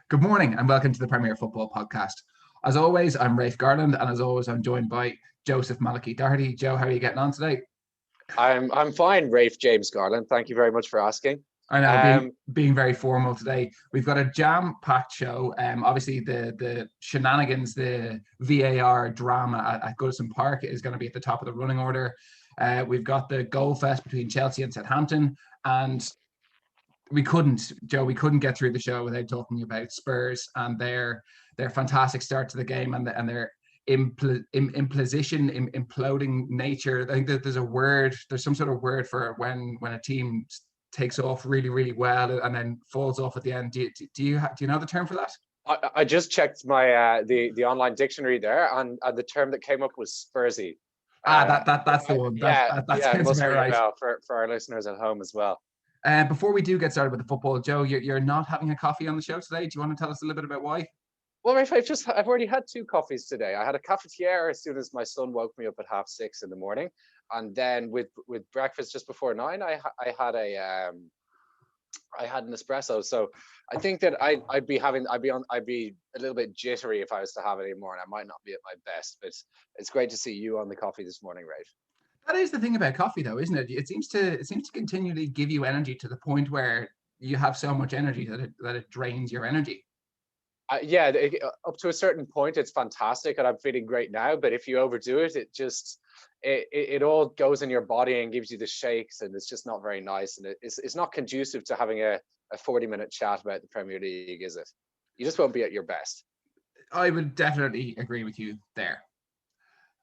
Good morning and welcome to the Premier Football Podcast. As always, I'm Rafe Garland, and as always, I'm joined by Joseph Malachi Doherty. Joe, how are you getting on today? I'm fine, Rafe James Garland. Thank you very much for asking. I know, being very formal today. We've got a jam-packed show. Obviously, the shenanigans, the VAR drama at Goodison Park is going to be at the top of the running order. We've got the goal fest between Chelsea and Southampton, and we couldn't get through the show without talking about Spurs and their fantastic start to the game and their imploding nature. I think that there's some sort of word for when a team takes off really, really well and then falls off at the end. Do you know the term for that? I just checked my the online dictionary there, and the term that came up was Spursy. That's the one. That sounds must about ring right. a bell for our listeners at home as well. Before we do get started with the football, Joe, you're not having a coffee on the show today. Do you want to tell us a little bit about why? Well, Rafe, I've already had two coffees today. I had a cafetiere as soon as my son woke me up at 6:30 in the morning, and then with breakfast just before 9, I had an espresso. So I think that I'd be a little bit jittery if I was to have it anymore, and I might not be at my best. But it's great to see you on the coffee this morning, Rafe. That is the thing about coffee, though, isn't it? It seems to continually give you energy to the point where you have so much energy that it drains your energy. Up to a certain point, it's fantastic, and I'm feeling great now. But if you overdo it, it all goes in your body and gives you the shakes, and it's just not very nice. And it's not conducive to having a 40-minute chat about the Premier League, is it? You just won't be at your best. I would definitely agree with you there.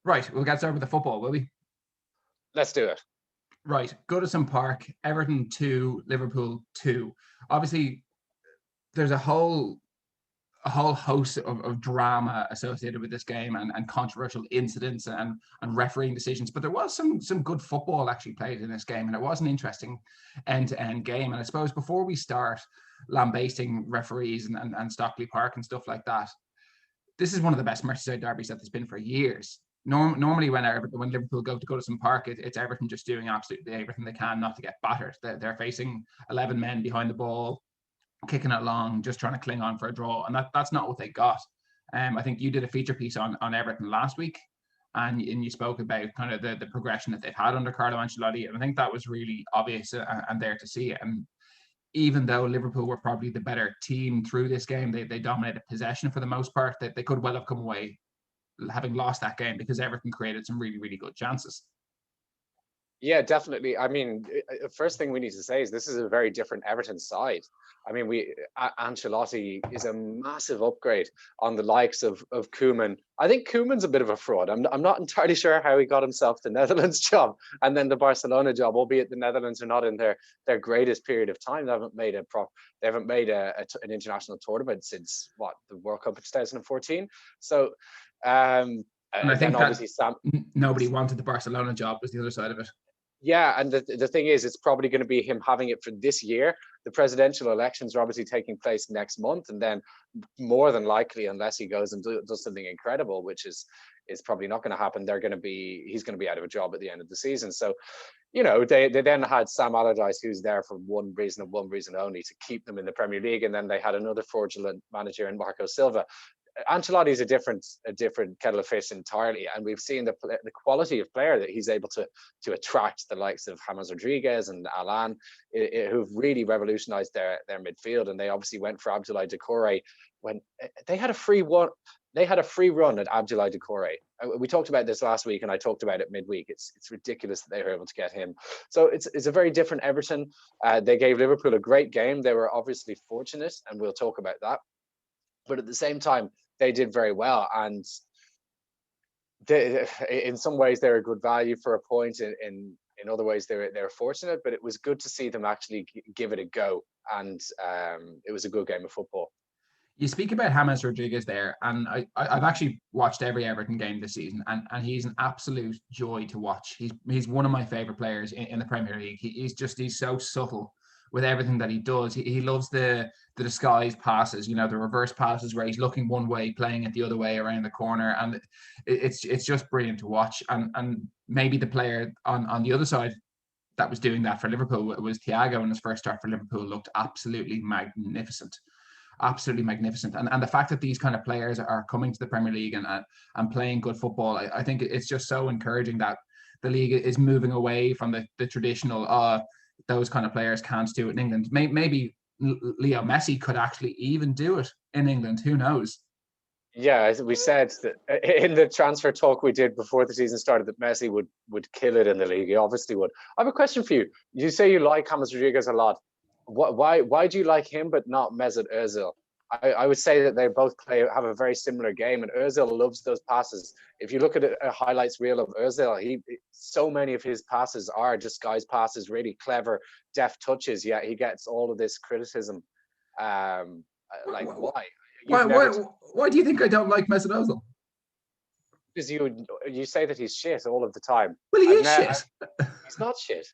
Right, we'll get started with the football, will we? Let's do it. Right, Goodison Park, Everton 2, Liverpool 2. Obviously, there's a whole host of drama associated with this game and controversial incidents and refereeing decisions. But there was some good football actually played in this game, and it was an interesting end-to-end game. And I suppose before we start lambasting referees and Stockley Park and stuff like that, this is one of the best Merseyside derbies that there's been for years. Normally when Liverpool go to Goodison Park, it's Everton just doing absolutely everything they can not to get battered. They're facing 11 men behind the ball, kicking it along, just trying to cling on for a draw, and that's not what they got. I think you did a feature piece on Everton last week, and you spoke about kind of the progression that they've had under Carlo Ancelotti, and I think that was really obvious and there to see it. And even though Liverpool were probably the better team through this game, they dominated possession for the most part. They could well have come away having lost that game because Everton created some really, really good chances. Yeah, definitely. I mean, first thing we need to say is this is a very different Everton side. I mean, Ancelotti is a massive upgrade on the likes of Koeman. I think Koeman's a bit of a fraud. I'm not entirely sure how he got himself the Netherlands job and then the Barcelona job, albeit the Netherlands are not in their greatest period of time. They haven't made an international tournament since the World Cup in 2014. So, and I think obviously nobody wanted the Barcelona job was the other side of it. Yeah, and the thing is, it's probably going to be him having it for this year. The presidential elections are obviously taking place next month, and then more than likely, unless he goes and does something incredible, which is probably not going to happen, he's going to be out of a job at the end of the season. So, you know, they then had Sam Allardyce, who's there for one reason and one reason only, to keep them in the Premier League, and then they had another fraudulent manager in Marco Silva. Ancelotti is a different kettle of fish entirely, and we've seen the quality of player that he's able to attract, the likes of James Rodriguez and Alan, who've really revolutionised their midfield. And they obviously went for Abdoulaye Doucouré when they had a free run at Abdoulaye Doucouré. We talked about this last week, and I talked about it midweek. It's ridiculous that they were able to get him. So it's a very different Everton. They gave Liverpool a great game. They were obviously fortunate, and we'll talk about that. But at the same time, they did very well, and in some ways they're a good value for a point. In other ways they're fortunate, but it was good to see them actually give it a go, and it was a good game of football. You speak about James Rodriguez there, and I've actually watched every Everton game this season, and he's an absolute joy to watch. He's one of my favourite players in the Premier League. He's so subtle with everything that he does. He loves the disguised passes, you know, the reverse passes where he's looking one way, playing it the other way around the corner, and it's just brilliant to watch. And maybe the player on the other side that was doing that for Liverpool was Thiago in his first start for Liverpool. Looked absolutely magnificent. absolutely magnificent. And the fact that these kind of players are coming to the Premier League and playing good football, I think it's just so encouraging that the league is moving away from the traditional, those kind of players can't do it in England. Maybe Leo Messi could actually even do it in England. Who knows? Yeah, as we said that in the transfer talk we did before the season started, that Messi would kill it in the league. He obviously would. I have a question for you. You say you like James Rodriguez a lot. Why do you like him but not Mesut Ozil? I would say that they both have a very similar game, and Ozil loves those passes. If you look at a highlights reel of Ozil, so many of his passes are disguised passes, really clever, deft touches. Yet he gets all of this criticism. Like why? Why do you think I don't like Mesut Ozil? Because you say that he's shit all of the time. Well, he is shit. He's not shit.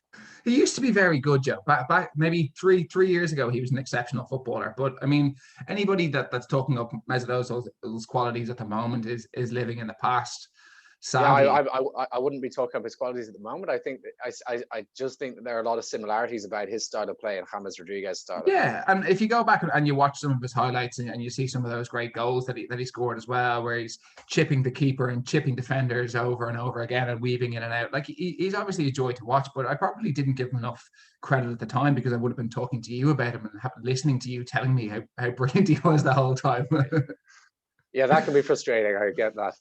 He used to be very good, Joe. Back maybe three years ago, he was an exceptional footballer. But I mean, anybody that's talking up Mesut Ozil's qualities at the moment is living in the past. Sadly. Yeah, I wouldn't be talking about his qualities at the moment. I think I just think that there are a lot of similarities about his style of play and James Rodriguez's style. Yeah, and if you go back and you watch some of his highlights and you see some of those great goals that he scored as well, where he's chipping the keeper and chipping defenders over and over again and weaving in and out, like he's obviously a joy to watch. But I probably didn't give him enough credit at the time because I would have been talking to you about him and listening to you telling me how brilliant he was the whole time. Yeah, that can be frustrating. I get that.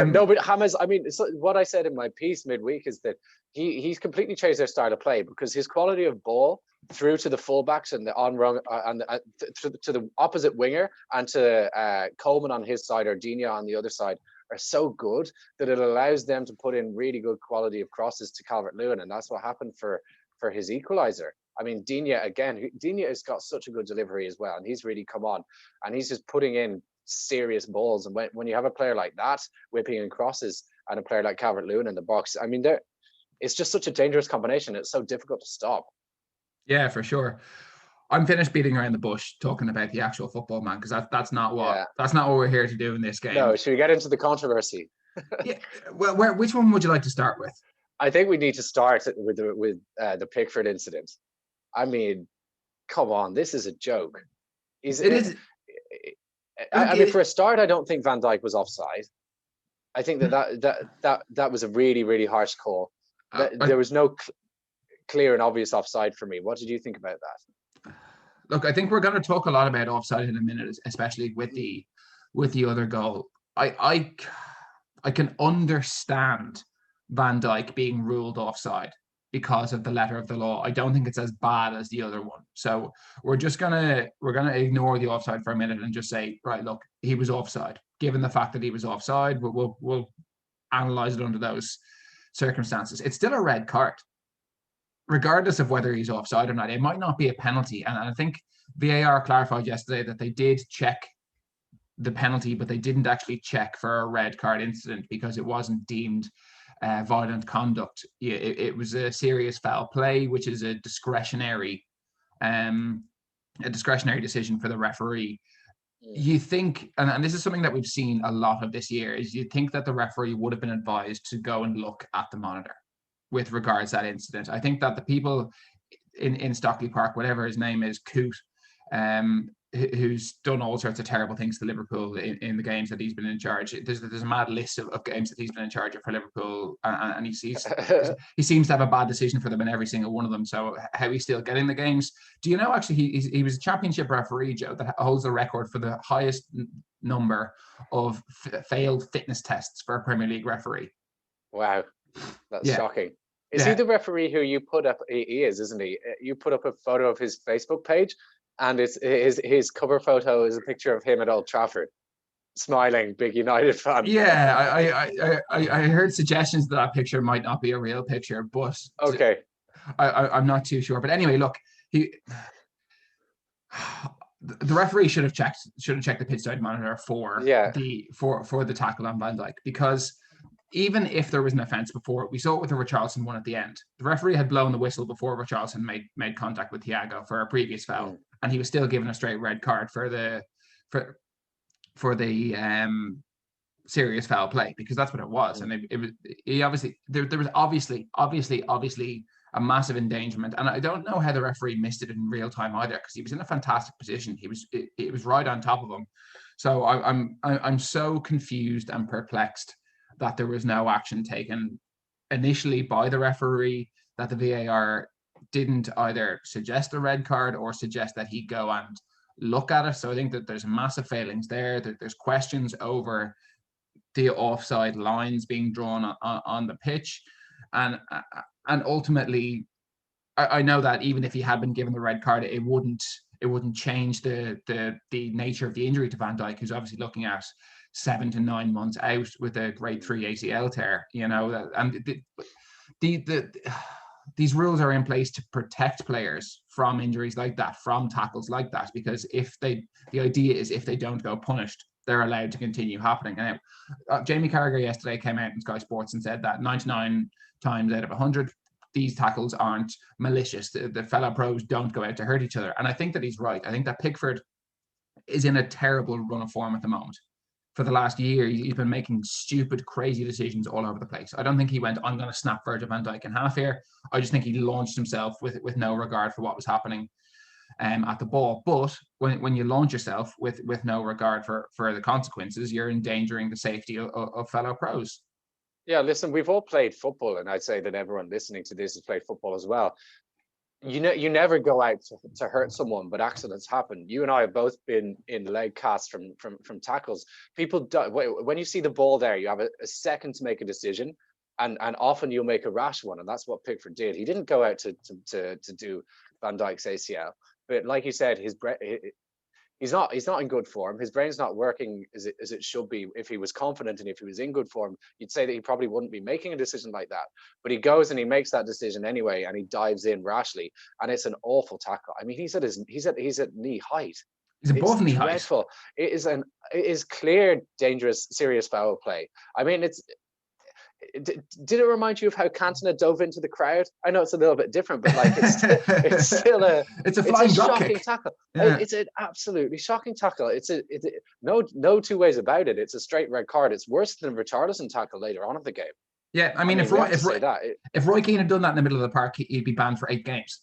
No, but James, I mean, what I said in my piece midweek is that he's completely changed their style of play, because his quality of ball through to the fullbacks and the on-run and to the opposite winger and to Coleman on his side or Digne on the other side are so good that it allows them to put in really good quality of crosses to Calvert-Lewin, and that's what happened for his equaliser. I mean, Digne has got such a good delivery as well, and he's really come on, and he's just putting in serious balls. And when you have a player like that whipping in crosses and a player like Calvert-Lewin in the box, I mean, it's just such a dangerous combination. It's so difficult to stop. Yeah, for sure. I'm finished beating around the bush talking about the actual football, man, because that's not what we're here to do in this game. No, should we get into the controversy? Yeah. Well, which one would you like to start with? I think we need to start with the Pickford incident. I mean, come on, this is a joke. I mean, for a start, I don't think Van Dijk was offside. I think that was a really, really harsh call. There was no clear and obvious offside for me. What did you think about that? Look, I think we're going to talk a lot about offside in a minute, especially with the other goal. I can understand Van Dijk being ruled offside because of the letter of the law. I don't think it's as bad as the other one. So we're gonna ignore the offside for a minute and just say, right, look, he was offside. Given the fact that he was offside, we'll analyze it under those circumstances. It's still a red card, regardless of whether he's offside or not. It might not be a penalty, and I think VAR clarified yesterday that they did check the penalty, but they didn't actually check for a red card incident because it wasn't deemed violent conduct. It was a serious foul play, which is a discretionary decision for the referee. You think, and this is something that we've seen a lot of this year, is you think that the referee would have been advised to go and look at the monitor with regards to that incident. I think that the people in Stockley Park, whatever his name is, Coote, who's done all sorts of terrible things to Liverpool in the games that he's been in charge. There's a mad list of games that he's been in charge of for Liverpool, and he seems to have a bad decision for them in every single one of them. So how he's still getting the games? Do you know, actually, he was a championship referee, Joe, that holds the record for the highest number of failed fitness tests for a Premier League referee. Wow, that's shocking. Is he the referee who you put up? He is, isn't he? You put up a photo of his Facebook page, and it's his cover photo is a picture of him at Old Trafford, smiling, big United fan. Yeah, I heard suggestions that picture might not be a real picture, but okay, I'm not too sure. But anyway, look, the referee should have checked the pitch side monitor for the tackle on Van Dijk, because even if there was an offence before, we saw it with the Richarlison one at the end. The referee had blown the whistle before Richarlison made contact with Thiago for a previous foul, and he was still given a straight red card for the serious foul play, because that's what it was. And he obviously there was obviously a massive endangerment. And I don't know how the referee missed it in real time either, because he was in a fantastic position. It was right on top of him. So I'm so confused and perplexed that there was no action taken initially by the referee, that the VAR didn't either suggest a red card or suggest that he go and look at it. So I think that there's massive failings there. There's questions over the offside lines being drawn on the pitch, and ultimately, I know that even if he had been given the red card, it wouldn't change the nature of the injury to Van Dijk, who's obviously looking at 7 to 9 months out with a grade 3 ACL tear. And these rules are in place to protect players from injuries like that, from tackles like that, because the idea is if they don't go punished, they're allowed to continue happening. Now, Jamie Carragher yesterday came out in Sky Sports and said that 99 times out of 100, these tackles aren't malicious. The fellow pros don't go out to hurt each other. And I think that he's right. I think that Pickford is in a terrible run of form at the moment. For the last year, he's been making stupid, crazy decisions all over the place. I don't think he went, I'm going to snap Virgil van Dijk in half here. I just think he launched himself with no regard for what was happening at the ball. But when you launch yourself with no regard for the consequences, you're endangering the safety of fellow pros. Yeah, listen, we've all played football, and I'd say that everyone listening to this has played football as well. You never go out to hurt someone, but accidents happen. You and I have both been in leg casts from tackles. People do, when you see the ball there, you have a second to make a decision, and often you'll make a rash one, and that's what Pickford did. He didn't go out to do Van Dijk's ACL, but like you said, he's not in good form. His brain's not working as it should be. If he was confident and if he was in good form, you'd say that he probably wouldn't be making a decision like that. But he goes and he makes that decision anyway, and he dives in rashly, and it's an awful tackle. I mean, he's at knee height. He's above knee height. Dreadful. It is clear, dangerous, serious foul play. I mean, did it remind you of how Cantona dove into the crowd? I know it's a little bit different, but like it's still a flying drop shocking kick. Tackle. Yeah. It's an absolutely shocking tackle. It's no two ways about it. It's a straight red card. It's worse than Richarlison tackle later on in the game. Yeah, I mean if Roy Keane had done that in the middle of the park, he'd be banned for 8 games.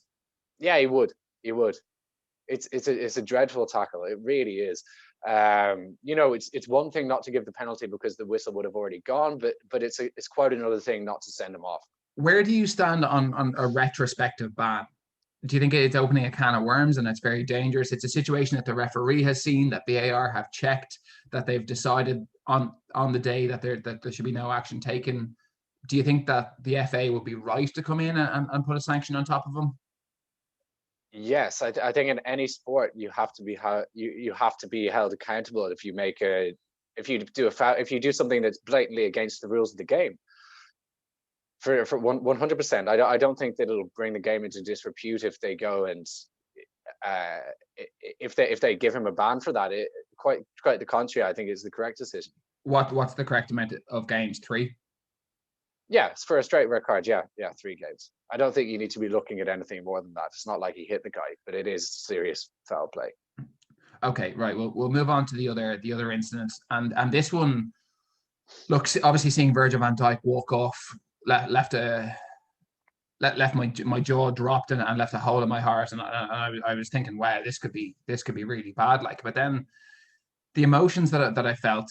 Yeah, he would. It's a dreadful tackle. It really is. It's one thing not to give the penalty because the whistle would have already gone, but it's quite another thing not to send him off. Where do you stand on a retrospective ban? Do you think it's opening a can of worms and it's very dangerous? It's a situation that the referee has seen, that VAR have checked, that they've decided on the day that there should be no action taken. Do you think that the FA would be right to come in and put a sanction on top of them? Yes, I think in any sport you have to be held accountable if you do something that's blatantly against the rules of the game. For 100%, I don't think that it'll bring the game into disrepute if they go and if they give him a ban for that. Quite the contrary, I think is the correct decision. What's the correct amount of games? 3? Yeah, it's for a straight red card. Yeah, 3 games. I don't think you need to be looking at anything more than that. It's not like he hit the guy, but it is serious foul play. Okay, right. We'll move on to the other incidents, and this one, look, obviously seeing Virgil van Dijk walk off left my jaw dropped and left a hole in my heart, and I was thinking, wow, this could be really bad. But then the emotions that I felt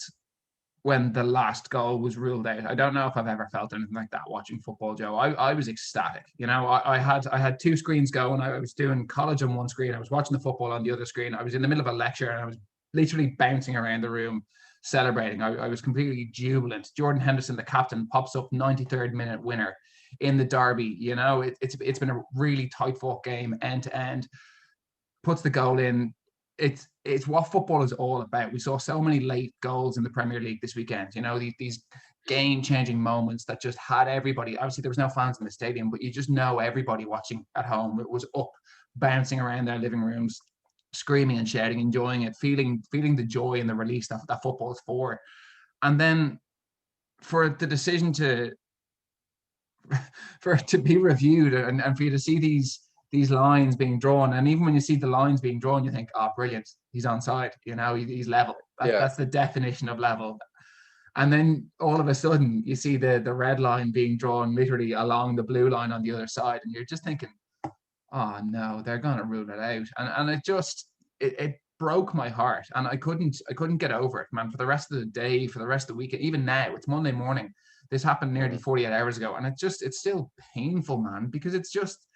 when the last goal was ruled out, I don't know if I've ever felt anything like that watching football, Joe. I was ecstatic. I had 2 screens going. I was doing college on one screen. I was watching the football on the other screen. I was in the middle of a lecture and I was literally bouncing around the room celebrating. I was completely jubilant. Jordan Henderson, the captain, pops up 93rd minute winner in the derby. It's been a really tight fought game end to end. Puts the goal in. It's what football is all about. We saw so many late goals in the Premier League this weekend. These game-changing moments that just had everybody. Obviously, there was no fans in the stadium, but you just know everybody watching at home. It was up, bouncing around their living rooms, screaming and shouting, enjoying it, feeling the joy and the release that football is for. And then for the decision for it to be reviewed and for you to see these lines being drawn, and even when you see the lines being drawn, you think, oh, brilliant, he's onside. He's level. That's the definition of level. And then all of a sudden you see the red line being drawn literally along the blue line on the other side, and you're just thinking, oh no, they're gonna rule it out. And it broke my heart, and I couldn't get over it, man, for the rest of the day, for the rest of the weekend. Even now, it's Monday morning. This happened nearly 48 hours ago, and it's still painful, man, because it's just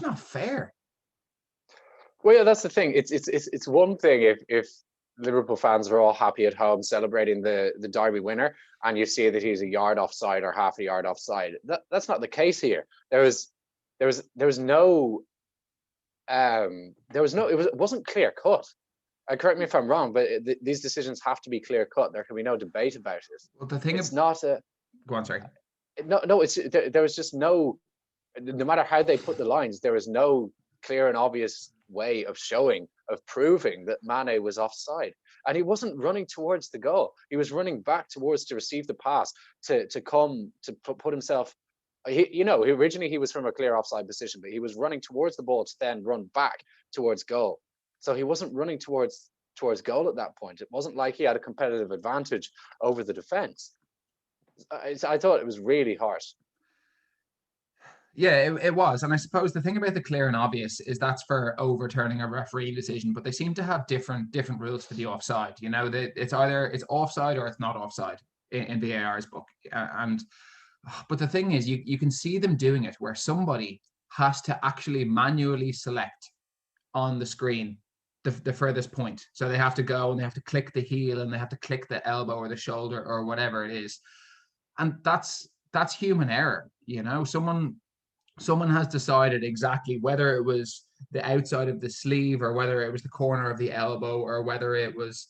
not fair. Well, yeah, that's the thing. It's one thing if Liverpool fans are all happy at home celebrating the Derby winner, and you see that he's a yard offside or half a yard offside. That's not the case here. There was no it wasn't clear cut. Correct me if I'm wrong, but these decisions have to be clear cut. There can be no debate about it. Well, the thing it's not a. Go on, sorry. No. There was just no. No matter how they put the lines, there was no clear and obvious way of proving that Mane was offside, and he wasn't running towards the goal. He was running back towards to receive the pass to come to put himself. Originally he was from a clear offside position, but he was running towards the ball to then run back towards goal. So he wasn't running towards goal at that point. It wasn't like he had a competitive advantage over the defense. I thought it was really harsh. Yeah, it was. And I suppose the thing about the clear and obvious is that's for overturning a referee decision, but they seem to have different rules for the offside. It's either it's offside or it's not offside in VAR's book. But the thing is, you can see them doing it where somebody has to actually manually select on the screen the furthest point. So they have to go and they have to click the heel and they have to click the elbow or the shoulder or whatever it is. And that's human error. Someone has decided exactly whether it was the outside of the sleeve or whether it was the corner of the elbow or whether it was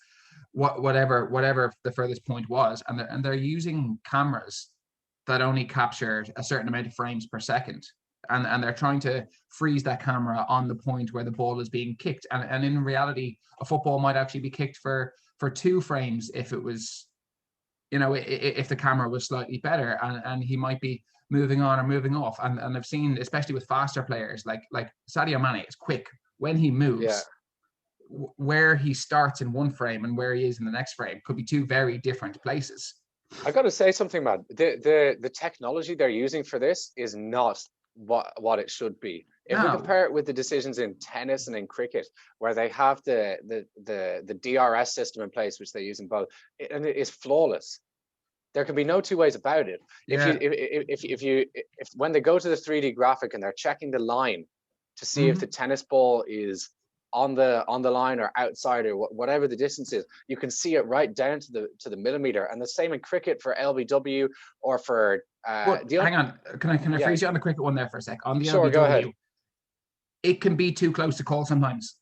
whatever the furthest point was, and they're using cameras that only capture a certain amount of frames per second, and they're trying to freeze that camera on the point where the ball is being kicked, and in reality a football might actually be kicked for 2 frames if it was, if the camera was slightly better, and he might be moving on or moving off. And I've seen, especially with faster players like Sadio Mane, is quick when he moves. Yeah. Where he starts in one frame and where he is in the next frame could be 2 very different places. I got to say something, man. The technology they're using for this is not what it should be. If we compare it with the decisions in tennis and in cricket, where they have the DRS system in place, which they use in both, and it is flawless. There can be no 2 ways about it. Yeah. If when they go to the 3D graphic and they're checking the line to see if the tennis ball is on the line or outside or whatever the distance is, you can see it right down to the millimeter. And the same in cricket for LBW or for. Hang on, can I freeze you on the cricket one there for a sec? On the LBW, go ahead. It can be too close to call sometimes.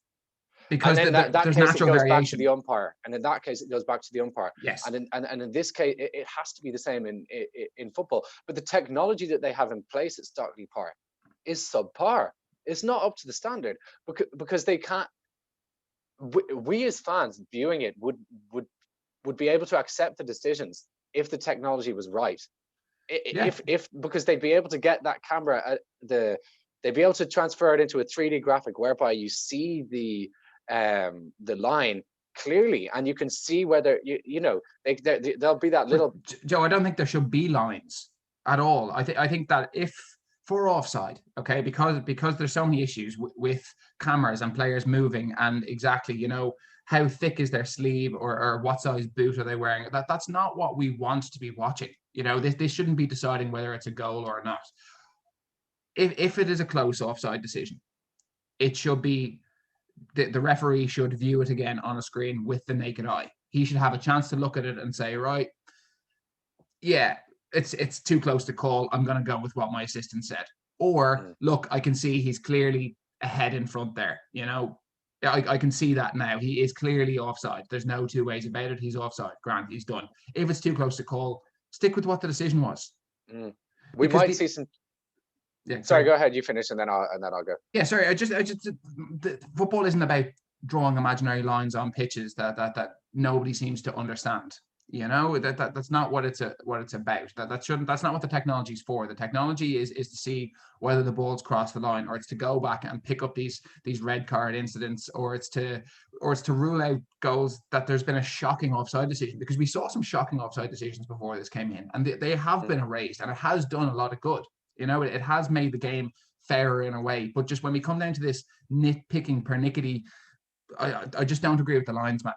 Because and in that there's case, natural it goes variation. back to the umpire, and in that case, it goes back to the umpire. Yes. And in this case, it has to be the same in football. But the technology that they have in place at Stockley Park is subpar. It's not up to the standard because they can't. We as fans viewing it would be able to accept the decisions if the technology was right. If because they'd be able to get that camera they'd be able to transfer it into a 3D graphic whereby you see the line clearly and you can see whether there'll be that little. Joe, I don't think there should be lines at all. I think that if for offside, okay, because there's so many issues with cameras and players moving and exactly how thick is their sleeve or what size boot are they wearing, that's not what we want to be watching. This shouldn't be deciding whether it's a goal or not. If it is a close offside decision, it should be the referee should view it again on a screen with the naked eye. He should have a chance to look at it and say, right, yeah, it's too close to call. I'm going to go with what my assistant said. Or look, I can see he's clearly ahead in front there. I can see that now. He is clearly offside. There's no 2 ways about it. He's offside. Grant, he's done. If it's too close to call, stick with what the decision was. We might see some. Yeah, sorry, go ahead. You finish, and then I'll go. Yeah, sorry. The football isn't about drawing imaginary lines on pitches that nobody seems to understand. That's not what it's about. That's not what the technology is for. The technology is to see whether the ball's crossed the line, or it's to go back and pick up these red card incidents, or it's to rule out goals that there's been a shocking offside decision, because we saw some shocking offside decisions before this came in, and they have been erased, and it has done a lot of good. It has made the game fairer in a way. But just when we come down to this nitpicking, pernickety, I just don't agree with the linesman.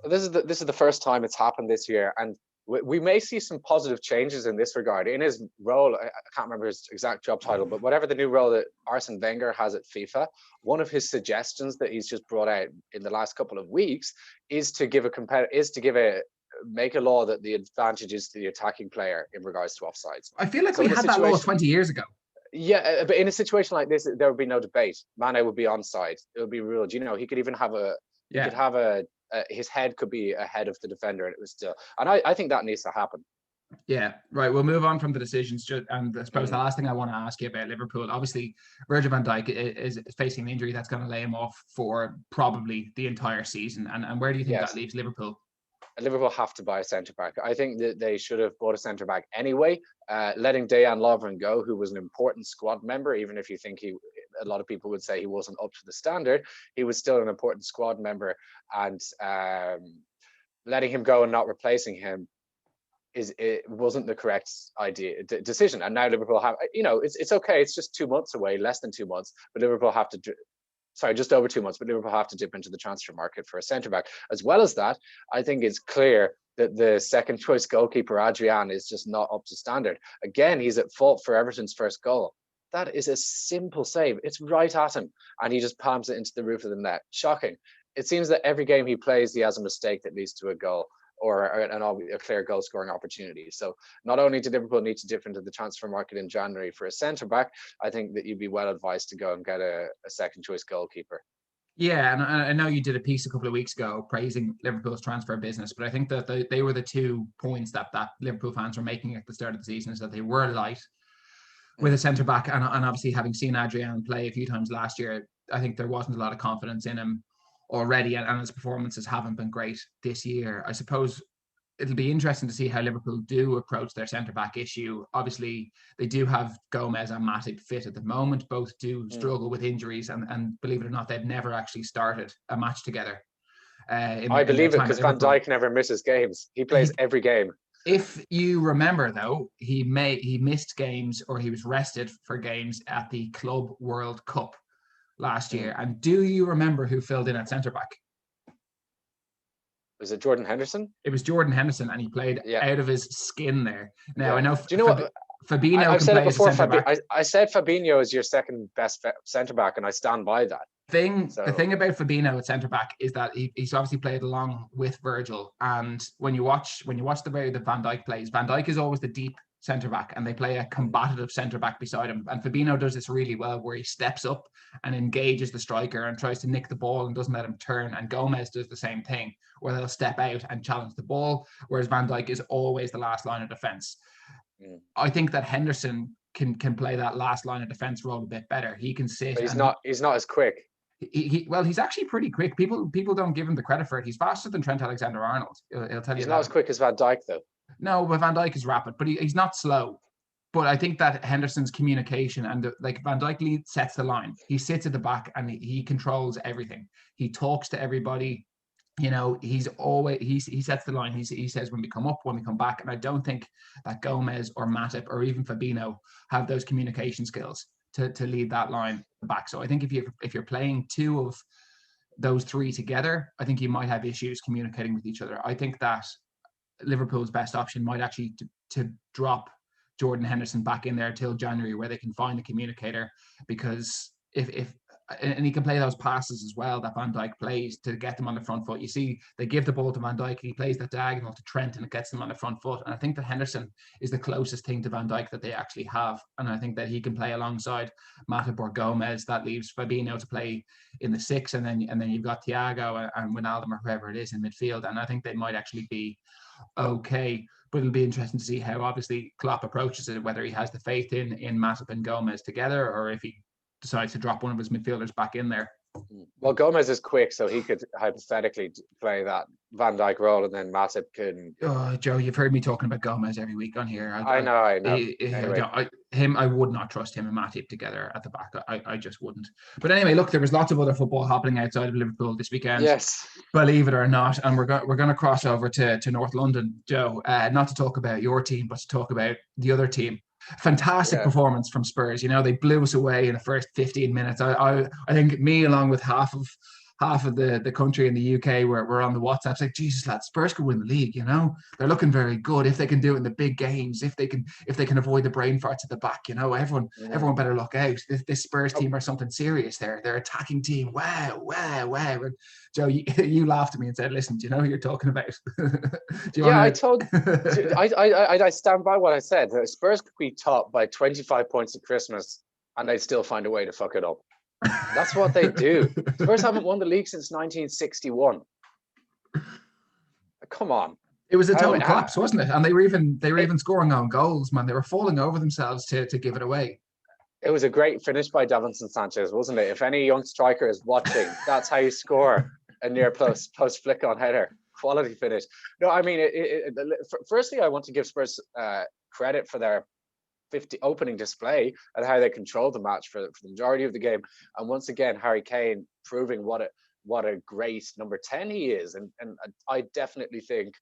This is the first time it's happened this year, and we may see some positive changes in this regard. In his role, I can't remember his exact job title, but whatever the new role that Arsene Wenger has at FIFA, one of his suggestions that he's just brought out in the last couple of weeks is to make a law that the advantage is to the attacking player in regards to offsides. I feel like we had that law 20 years ago. Yeah, but in a situation like this, there would be no debate. Mane would be onside. It would be ruled. He could even have his head could be ahead of the defender, and it was still. And I think that needs to happen. Yeah, right. We'll move on from the decisions. And I suppose the last thing I want to ask you about Liverpool, obviously, Virgil van Dijk is facing an injury that's going to lay him off for probably the entire season. And where do you think that leaves Liverpool? Liverpool have to buy a centre-back. I think that they should have bought a centre-back anyway. Letting Dejan Lovren go, who was an important squad member, even if you think a lot of people would say he wasn't up to the standard, he was still an important squad member. And letting him go and not replacing him it wasn't the correct decision. And now Liverpool have, it's okay. It's just 2 months away, less than 2 months, but Liverpool have to. Sorry, just over 2 months, but Liverpool have to dip into the transfer market for a centre-back. As well as that, I think it's clear that the second choice goalkeeper, Adrian, is just not up to standard. Again, he's at fault for Everton's first goal. That is a simple save. It's right at him, and he just palms it into the roof of the net. Shocking. It seems that every game he plays, he has a mistake that leads to a goal or a clear goal scoring opportunity. So not only did Liverpool need to dip into the transfer market in January for a centre back, I think that you'd be well advised to go and get a second choice goalkeeper. Yeah, and I know you did a piece a couple of weeks ago praising Liverpool's transfer business, but I think that they were the 2 points that Liverpool fans were making at the start of the season, is that they were light with a centre back, and obviously having seen Adrian play a few times last year, I think there wasn't a lot of confidence in him already, and his performances haven't been great this year. I suppose it'll be interesting to see how Liverpool do approach their centre-back issue. Obviously, they do have Gomez and Matip fit at the moment. Both do struggle with injuries, and believe it or not, they've never actually started a match together. I believe it, because Van Dijk never misses games. He plays every game. If you remember, though, he missed games, or he was rested for games at the Club World Cup last year. And do you remember who filled in at centre back? Was it Jordan Henderson? It was Jordan Henderson, and he played out of his skin there. Now I know. Do you know what? Fabinho I've said it before. I said Fabinho is your second best centre back, and I stand by that. The thing about Fabinho at centre back is that he's obviously played along with Virgil, and when you watch the way that Van Dijk plays, Van Dijk is always the deep centre back, and they play a combative centre back beside him. And Fabinho does this really well, where he steps up and engages the striker and tries to nick the ball and doesn't let him turn. And Gomez does the same thing, where they'll step out and challenge the ball, whereas Van Dijk is always the last line of defence. I think that Henderson can play that last line of defence role a bit better. He can sit. But he's not as quick. He's actually pretty quick. People don't give him the credit for it. He's faster than Trent Alexander-Arnold. He'll tell you that. He's not as quick as Van Dijk, though. No, but Van Dijk is rapid, but he's not slow. But I think that Henderson's communication, and Van Dijk sets the line. He sits at the back and he controls everything. He talks to everybody. He sets the line. He says when we come up, when we come back. And I don't think that Gomez or Matip or even Fabinho have those communication skills to lead that line back. So I think if you're playing 2 of those 3 together, I think you might have issues communicating with each other. I think that Liverpool's best option might actually to drop Jordan Henderson back in there till January, where they can find a communicator, because if he can play those passes as well that Van Dijk plays to get them on the front foot. You see, they give the ball to Van Dijk, he plays that diagonal to Trent, and it gets them on the front foot. And I think that Henderson is the closest thing to Van Dijk that they actually have. And I think that he can play alongside Matip or Gomez. That leaves Fabinho to play in the 6, and then you've got Thiago and Wijnaldum or whoever it is in midfield. And I think they might actually be okay. But it'll be interesting to see how obviously Klopp approaches it, whether he has the faith in Matip and Gomez together, or if he decides to drop one of his midfielders back in there. Well, Gomez is quick, so he could hypothetically play that Van Dijk role, and then Matip can. Oh, Joe, you've heard me talking about Gomez every week on here. I know. Anyway, I would not trust him and Matip together at the back. I just wouldn't. But anyway, look, there was lots of other football happening outside of Liverpool this weekend. yes. Believe it or not, and we're going to cross over to North London, Joe. Not to talk about your team, but to talk about the other team. Fantastic performance from Spurs. They blew us away in the first 15 minutes. I think me, along with half of the country in the UK, we're on the WhatsApp. It's like, Jesus, lads, Spurs could win the league. They're looking very good if they can do it in the big games. If they can avoid the brain farts at the back. Everyone better look out. This Spurs team are something serious. They're attacking team. Wow. And Joe, you laughed at me and said, "Listen, do you know who you're talking about?" I stand by what I said. Spurs could be top by 25 points at Christmas, and they'd still find a way to fuck it up. That's what they do. Spurs haven't won the league since 1961. Come on. It was a total collapse, wasn't it? And they were even scoring on goals, man. They were falling over themselves to give it away. It was a great finish by Davinson Sanchez, wasn't it? If any young striker is watching, that's how you score a near post flick on header. Quality finish. No, I mean, firstly, I want to give Spurs credit for their opening display and how they controlled the match for the majority of the game. And once again, Harry Kane proving what a great number 10 he is. And I definitely think,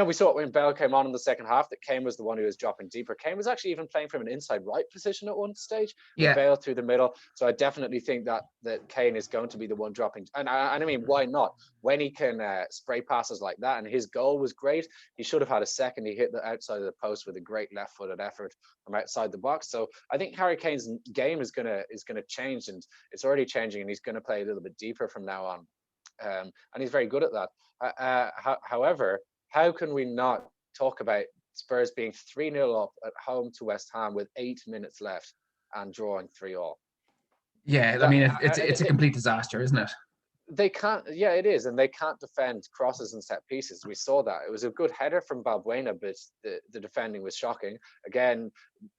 we saw it when Bale came on in the second half, that Kane was the one who was dropping deeper. Kane was actually even playing from an inside right position at one stage. Yeah. Bale through the middle. So I definitely think that Kane is going to be the one dropping. And I mean, why not? When he can spray passes like that, and his goal was great, he should have had a second. He hit the outside of the post with a great left-footed effort from outside the box. So I think Harry Kane's game is gonna change, and it's already changing, and he's going to play a little bit deeper from now on. And he's very good at that. However, how can we not talk about Spurs being 3-0 up at home to West Ham with 8 minutes left and drawing 3-3? Yeah, I mean, it's a complete disaster, isn't it? They can't. Yeah, it is, and they can't defend crosses and set pieces. We saw that. It was a good header from Balbuena, but the defending was shocking. Again,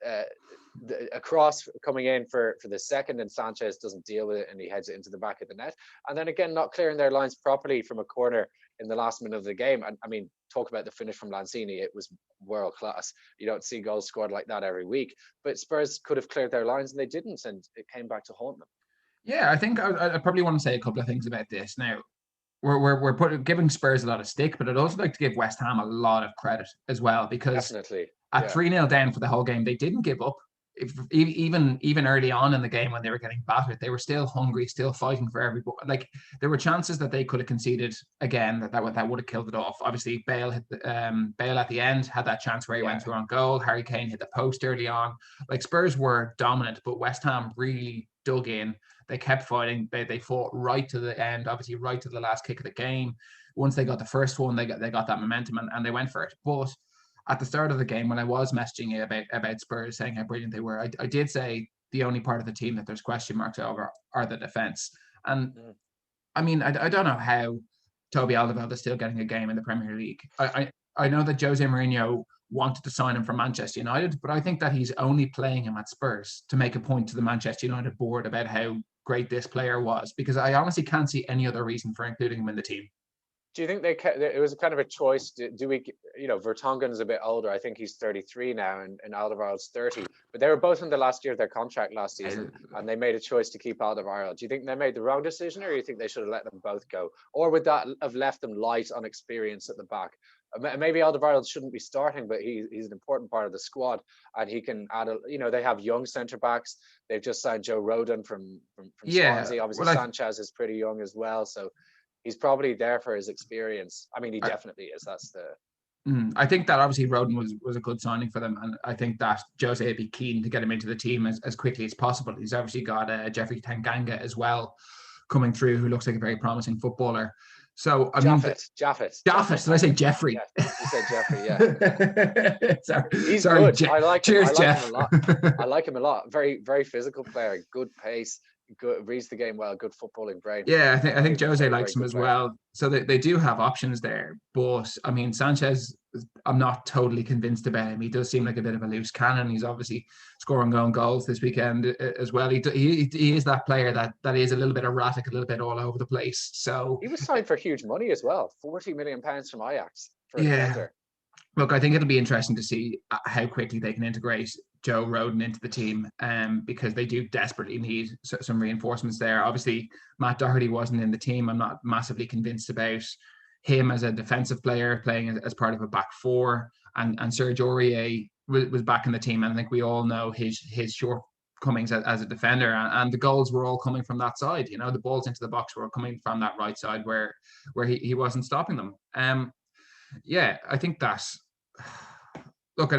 a cross coming in for the second, and Sanchez doesn't deal with it, and he heads it into the back of the net. And then again, not clearing their lines properly from a corner in the last minute of the game. And I mean, talk about the finish from Lanzini. It was world class. You don't see goals scored like that every week. But Spurs could have cleared their lines, and they didn't, and it came back to haunt them. Yeah, I think I probably want to say a couple of things about this. Now, we're giving Spurs a lot of stick, but I'd also like to give West Ham a lot of credit as well, because definitely at 3-0 down for the whole game, they didn't give up. Even early on in the game when they were getting battered, they were still hungry, still fighting for every ball. Like, there were chances that they could have conceded again that would have killed it off. Obviously, Bale at the end had that chance where he went through on goal. Harry Kane hit the post early on. Like, Spurs were dominant, but West Ham really dug in. They kept fighting. They fought right to the end, obviously right to the last kick of the game. Once they got the first one, they got that momentum and they went for it. But at the start of the game, when I was messaging you about Spurs, saying how brilliant they were, I did say the only part of the team that there's question marks over are the defence. And I mean, I don't know how Toby Alderweireld is still getting a game in the Premier League. I know that Jose Mourinho wanted to sign him from Manchester United, but I think that he's only playing him at Spurs to make a point to the Manchester United board about how great this player was, because I honestly can't see any other reason for including him in the team. Do you think it was kind of a choice? Do we, Vertonghen is a bit older. I think he's 33 now, and Alderweireld's 30. But they were both in the last year of their contract last season, and they made a choice to keep Alderweireld. Do you think they made the wrong decision, or do you think they should have let them both go? Or would that have left them light on experience at the back? Maybe Alderweireld shouldn't be starting, but he's an important part of the squad, and he can add they have young centre backs. They've just signed Joe Rodon from Swansea. Obviously, Sanchez is pretty young as well, so he's probably there for his experience. I mean, he definitely is. That's the. I think that obviously Rodon was a good signing for them, and I think that Jose would be keen to get him into the team as quickly as possible. He's obviously got Jeffrey Tanganga as well coming through, who looks like a very promising footballer. So Jaffet. Did I say Jeffrey? Yeah, you said Jeffrey. Yeah. He's Sorry, good. I like Cheers, him. Jeff. Him a lot. I like him a lot. Very, very physical player. Good pace. Good, reads the game well. Good footballing brain. Yeah, I think Jose likes him as well. So they do have options there. But I mean, Sanchez I'm not totally convinced about him. He does seem like a bit of a loose cannon. He's obviously scoring own goals this weekend as well. He is that player that is a little bit erratic, a little bit all over the place. So he was signed for huge money as well, £40 million from Ajax for a yeah, defender. look, I think it'll be interesting to see how quickly they can integrate Joe Rodon into the team, because they do desperately need some reinforcements there. Obviously, Matt Doherty wasn't in the team. I'm not massively convinced about him as a defensive player playing as part of a back four, and Serge Aurier was back in the team, and I think we all know his shortcomings as a defender, and the goals were all coming from that side. You know, the balls into the box were coming from that right side where he wasn't stopping them. Yeah, I think that's. Look,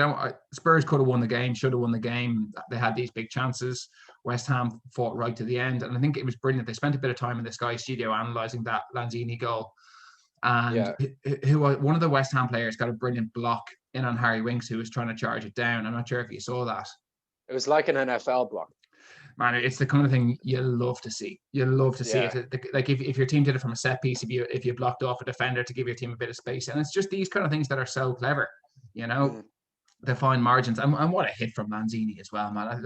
Spurs could have won the game, should have won the game. They had these big chances. West Ham fought right to the end, and I think it was brilliant. They spent a bit of time in the Sky studio analysing that Lanzini goal. And one of the West Ham players got a brilliant block in on Harry Winks, who was trying to charge it down. I'm not sure if you saw that. It was like an NFL block. Man, it's the kind of thing you love to see. You love to see it. Like if your team did it from a set piece, if you blocked off a defender to give your team a bit of space, and it's just these kind of things that are so clever, you know, the fine margins. And what a hit from Lanzini as well, man.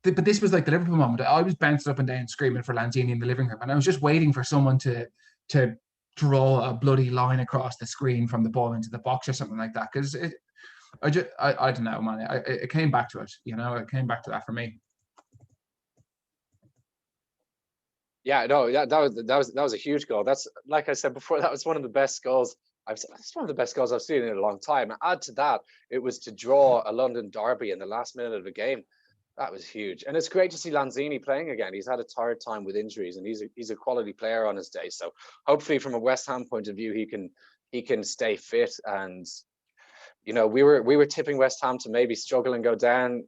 But this was like the Liverpool moment. I was bouncing up and down screaming for Lanzini in the living room, and I was just waiting for someone to draw a bloody line across the screen from the ball into the box or something like that. Because I don't know, man. It came back to it, you know. It came back to that for me. Yeah, no, that was a huge goal. That's, like I said before, that was one of the best goals. That's one of the best goals I've seen in a long time. And add to that, it was to draw a London derby in the last minute of the game. That was huge, and it's great to see Lanzini playing again. He's had a tired time with injuries, and he's a quality player on his day. So hopefully, from a West Ham point of view, he can stay fit. And you know, we were tipping West Ham to maybe struggle and go down.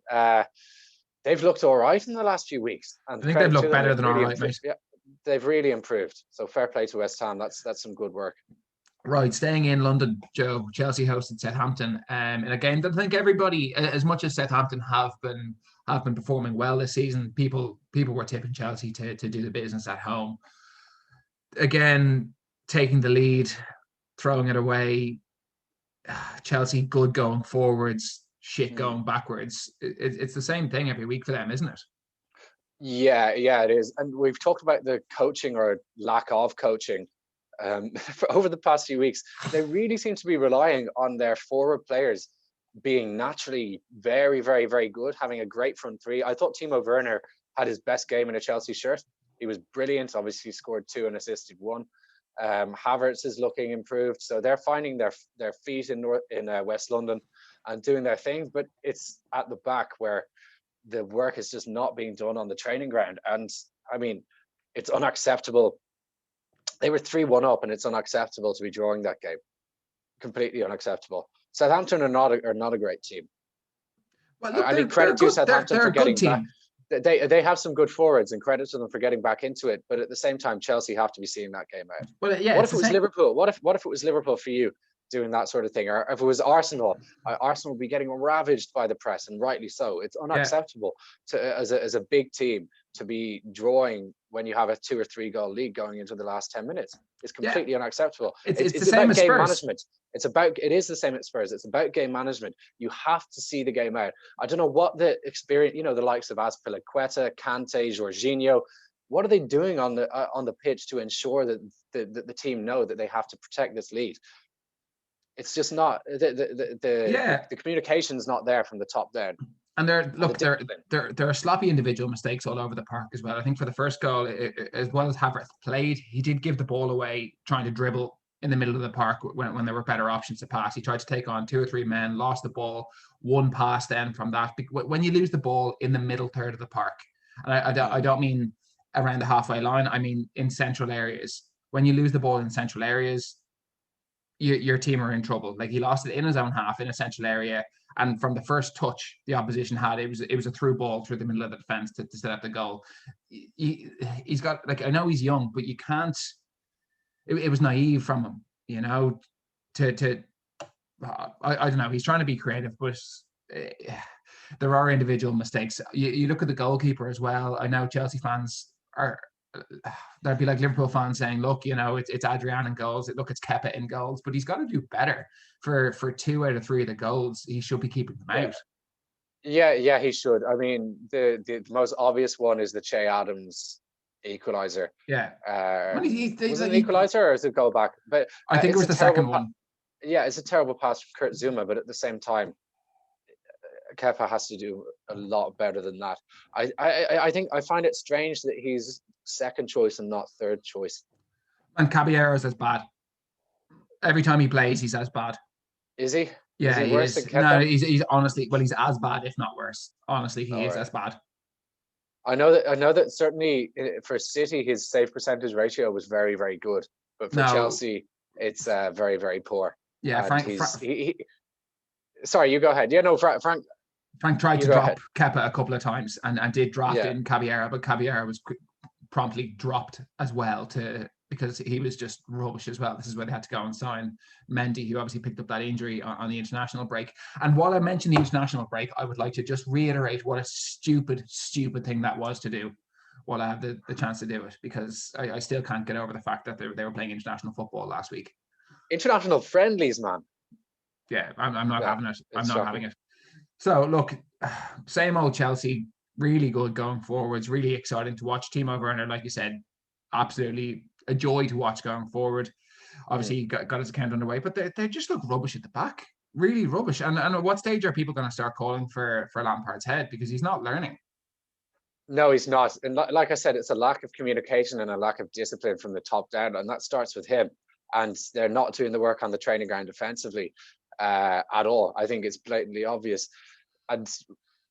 They've looked all right in the last few weeks. And I think they've looked better than all right, mate. Yeah, they've really improved. So fair play to West Ham. That's some good work. Right, staying in London, Joe, Chelsea hosted Southampton in a game that I think everybody, as much as Southampton have been performing well this season, people were tipping Chelsea to do the business at home. Again, taking the lead, throwing it away. Chelsea good going forwards, shit going backwards. It's the same thing every week for them, isn't it? Yeah, it is. And we've talked about the coaching or lack of coaching for over the past few weeks. They really seem to be relying on their forward players being naturally very, very, very good, having a great front three. I thought Timo Werner had his best game in a Chelsea shirt. He was brilliant. Obviously scored 2 and assisted 1. Havertz is looking improved. So they're finding their feet in West London and doing their thing. But it's at the back where the work is just not being done on the training ground. And I mean, it's unacceptable. They were 3-1 up, and it's unacceptable to be drawing that game. Completely unacceptable. Southampton are not a great team. Well, look, I mean, credit to Southampton for getting back. They have some good forwards, and credit to them for getting back into it. But at the same time, Chelsea have to be seeing that game out. Well, yeah. What if it was Liverpool? What if it was Liverpool for you doing that sort of thing? Or if it was Arsenal, Arsenal would be getting ravaged by the press, and rightly so. It's unacceptable as a big team to be drawing when you have a 2 or 3 goal lead going into the last 10 minutes. It's completely unacceptable. It's the about same as game Spurs. management. It is the same at Spurs. It's about game management. You have to see the game out. I don't know what the experience, the likes of Azpilicueta, Kante, Jorginho, what are they doing on the pitch to ensure that the team know that they have to protect this lead? It's just not the communication's not there from the top down. And there are sloppy individual mistakes all over the park as well. I think for the first goal, as well as Havertz played, he did give the ball away trying to dribble in the middle of the park when there were better options to pass. He tried to take on 2 or 3 men, lost the ball, 1 pass then from that. When you lose the ball in the middle third of the park, and I don't mean around the halfway line, I mean in central areas. When you lose the ball in central areas, your team are in trouble. Like, he lost it in his own half in a central area, and from the first touch the opposition had, it was a through ball through the middle of the defense to set up the goal. He's got, like, I know he's young, but you can't. It was naive from him, to I don't know. He's trying to be creative, but there are individual mistakes. You look at the goalkeeper as well. I know Chelsea fans are there'd be like Liverpool fans saying, look, it's Adrian in goals. Look, it's Kepa in goals, but he's got to do better for 2 out of 3 of the goals. He should be keeping them out. Yeah, he should. I mean, the most obvious one is the Che Adams equalizer. Yeah. Was it an equalizer or is it goal back? But I think it was the second one. Yeah, it's a terrible pass from Kurt Zuma, but at the same time, Kepa has to do a lot better than that. I think I find it strange that he's second choice and not third choice. And Caballero's as bad. Every time he plays, he's as bad. Is he? Yeah, is he worse than Kepa? No, he's honestly, well, he's as bad, if not worse. Honestly, he is as bad. I know that certainly for City, his save percentage ratio was very, very good, but for Chelsea, it's very, very poor. Yeah, Frank. Sorry, you go ahead. Yeah, no, Frank tried to drop Kepa a couple of times and did draft in Caballero, but Caballero was promptly dropped as well because he was just rubbish as well. This is where they had to go and sign Mendy, who obviously picked up that injury on the international break. And while I mentioned the international break, I would like to just reiterate what a stupid thing that was to do while I have the chance to do it, because I still can't get over the fact that they were playing international football last week. International friendlies, man. Yeah, I'm not having it. I'm not having it. So, look, same old Chelsea, really good going forwards, really exciting to watch. Timo Werner, like you said, absolutely a joy to watch going forward. Obviously, he got his account underway, but they just look rubbish at the back. Really rubbish. And at what stage are people going to start calling for Lampard's head? Because he's not learning. No, he's not. And like I said, it's a lack of communication and a lack of discipline from the top down. And that starts with him. And they're not doing the work on the training ground defensively at all. I think it's blatantly obvious. And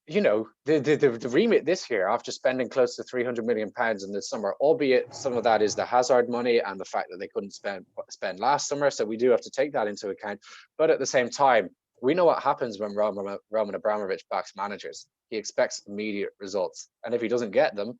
the remit this year, after spending close to £300 million in the summer, albeit some of that is the Hazard money and the fact that they couldn't spend last summer, so we do have to take that into account. But at the same time, we know what happens when Roman Abramovich backs managers. He expects immediate results, and if he doesn't get them,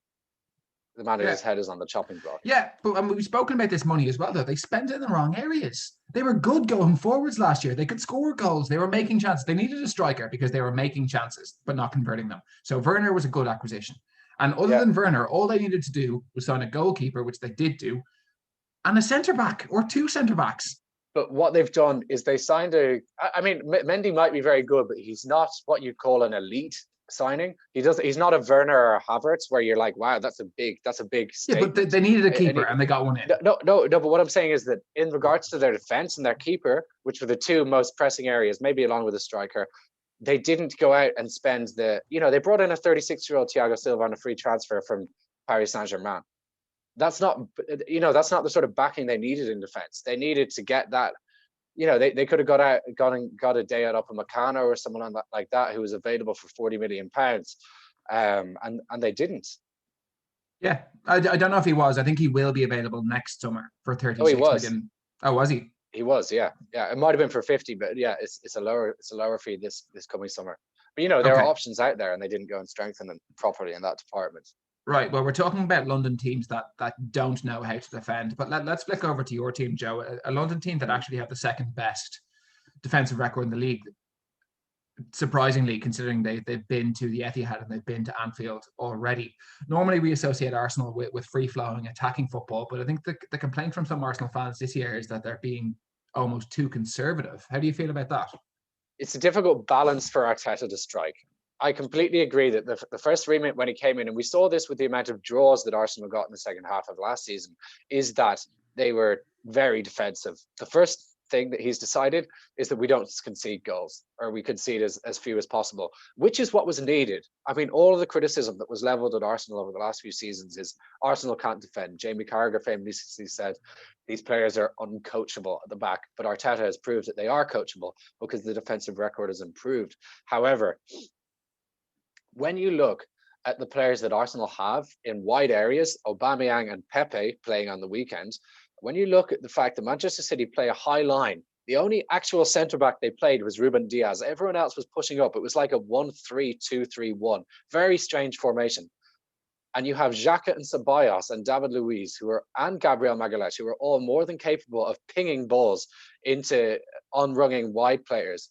the manager's head is on the chopping block. Yeah, but we've spoken about this money as well, though. They spent it in the wrong areas. They were good going forwards last year. They could score goals. They were making chances. They needed a striker because they were making chances, but not converting them. So Werner was a good acquisition. And other than Werner, all they needed to do was sign a goalkeeper, which they did do, and a centre-back or 2 centre-backs. But what they've done is they signed Mendy might be very good, but he's not what you'd call an elite signing. He's not a Werner or a Havertz where you're like, wow, that's a big statement. Yeah, but they needed a keeper and they got one in. No, but what I'm saying is that in regards to their defense and their keeper, which were the 2 most pressing areas, maybe along with a striker, they didn't go out and spend they brought in a 36-year-old Thiago Silva on a free transfer from Paris Saint-Germain. That's not the sort of backing they needed in defense. They needed to get that. They could have got a day out up in Upamecano or someone like that who was available for £40 million, and they didn't. Yeah, I don't know if he was. I think he will be available next summer for 36 million. Oh, was he? He was, yeah. It might have been for 50, but yeah, it's a lower fee this coming summer. But there are options out there, and they didn't go and strengthen them properly in that department. Right. Well, we're talking about London teams that don't know how to defend. But let's flick over to your team, Joe. A London team that actually have the second best defensive record in the league. Surprisingly, considering they've been to the Etihad and they've been to Anfield already. Normally, we associate Arsenal with free-flowing attacking football, but I think the complaint from some Arsenal fans this year is that they're being almost too conservative. How do you feel about that? It's a difficult balance for Arteta to strike. I completely agree that the first remit when he came in, and we saw this with the amount of draws that Arsenal got in the second half of last season, is that they were very defensive. The first thing that he's decided is that we don't concede goals, or we concede as few as possible, which is what was needed. I mean, all of the criticism that was leveled at Arsenal over the last few seasons is Arsenal can't defend. Jamie Carragher famously said these players are uncoachable at the back, but Arteta has proved that they are coachable because the defensive record has improved. However, when you look at the players that Arsenal have in wide areas, Aubameyang and Pepe playing on the weekend, when you look at the fact that Manchester City play a high line, the only actual centre-back they played was Ruben Diaz. Everyone else was pushing up. It was like a 1-3-2-3-1. Very strange formation. And you have Xhaka and Ceballos and David Luiz and Gabriel Magalhaes, who are all more than capable of pinging balls into unrunning wide players.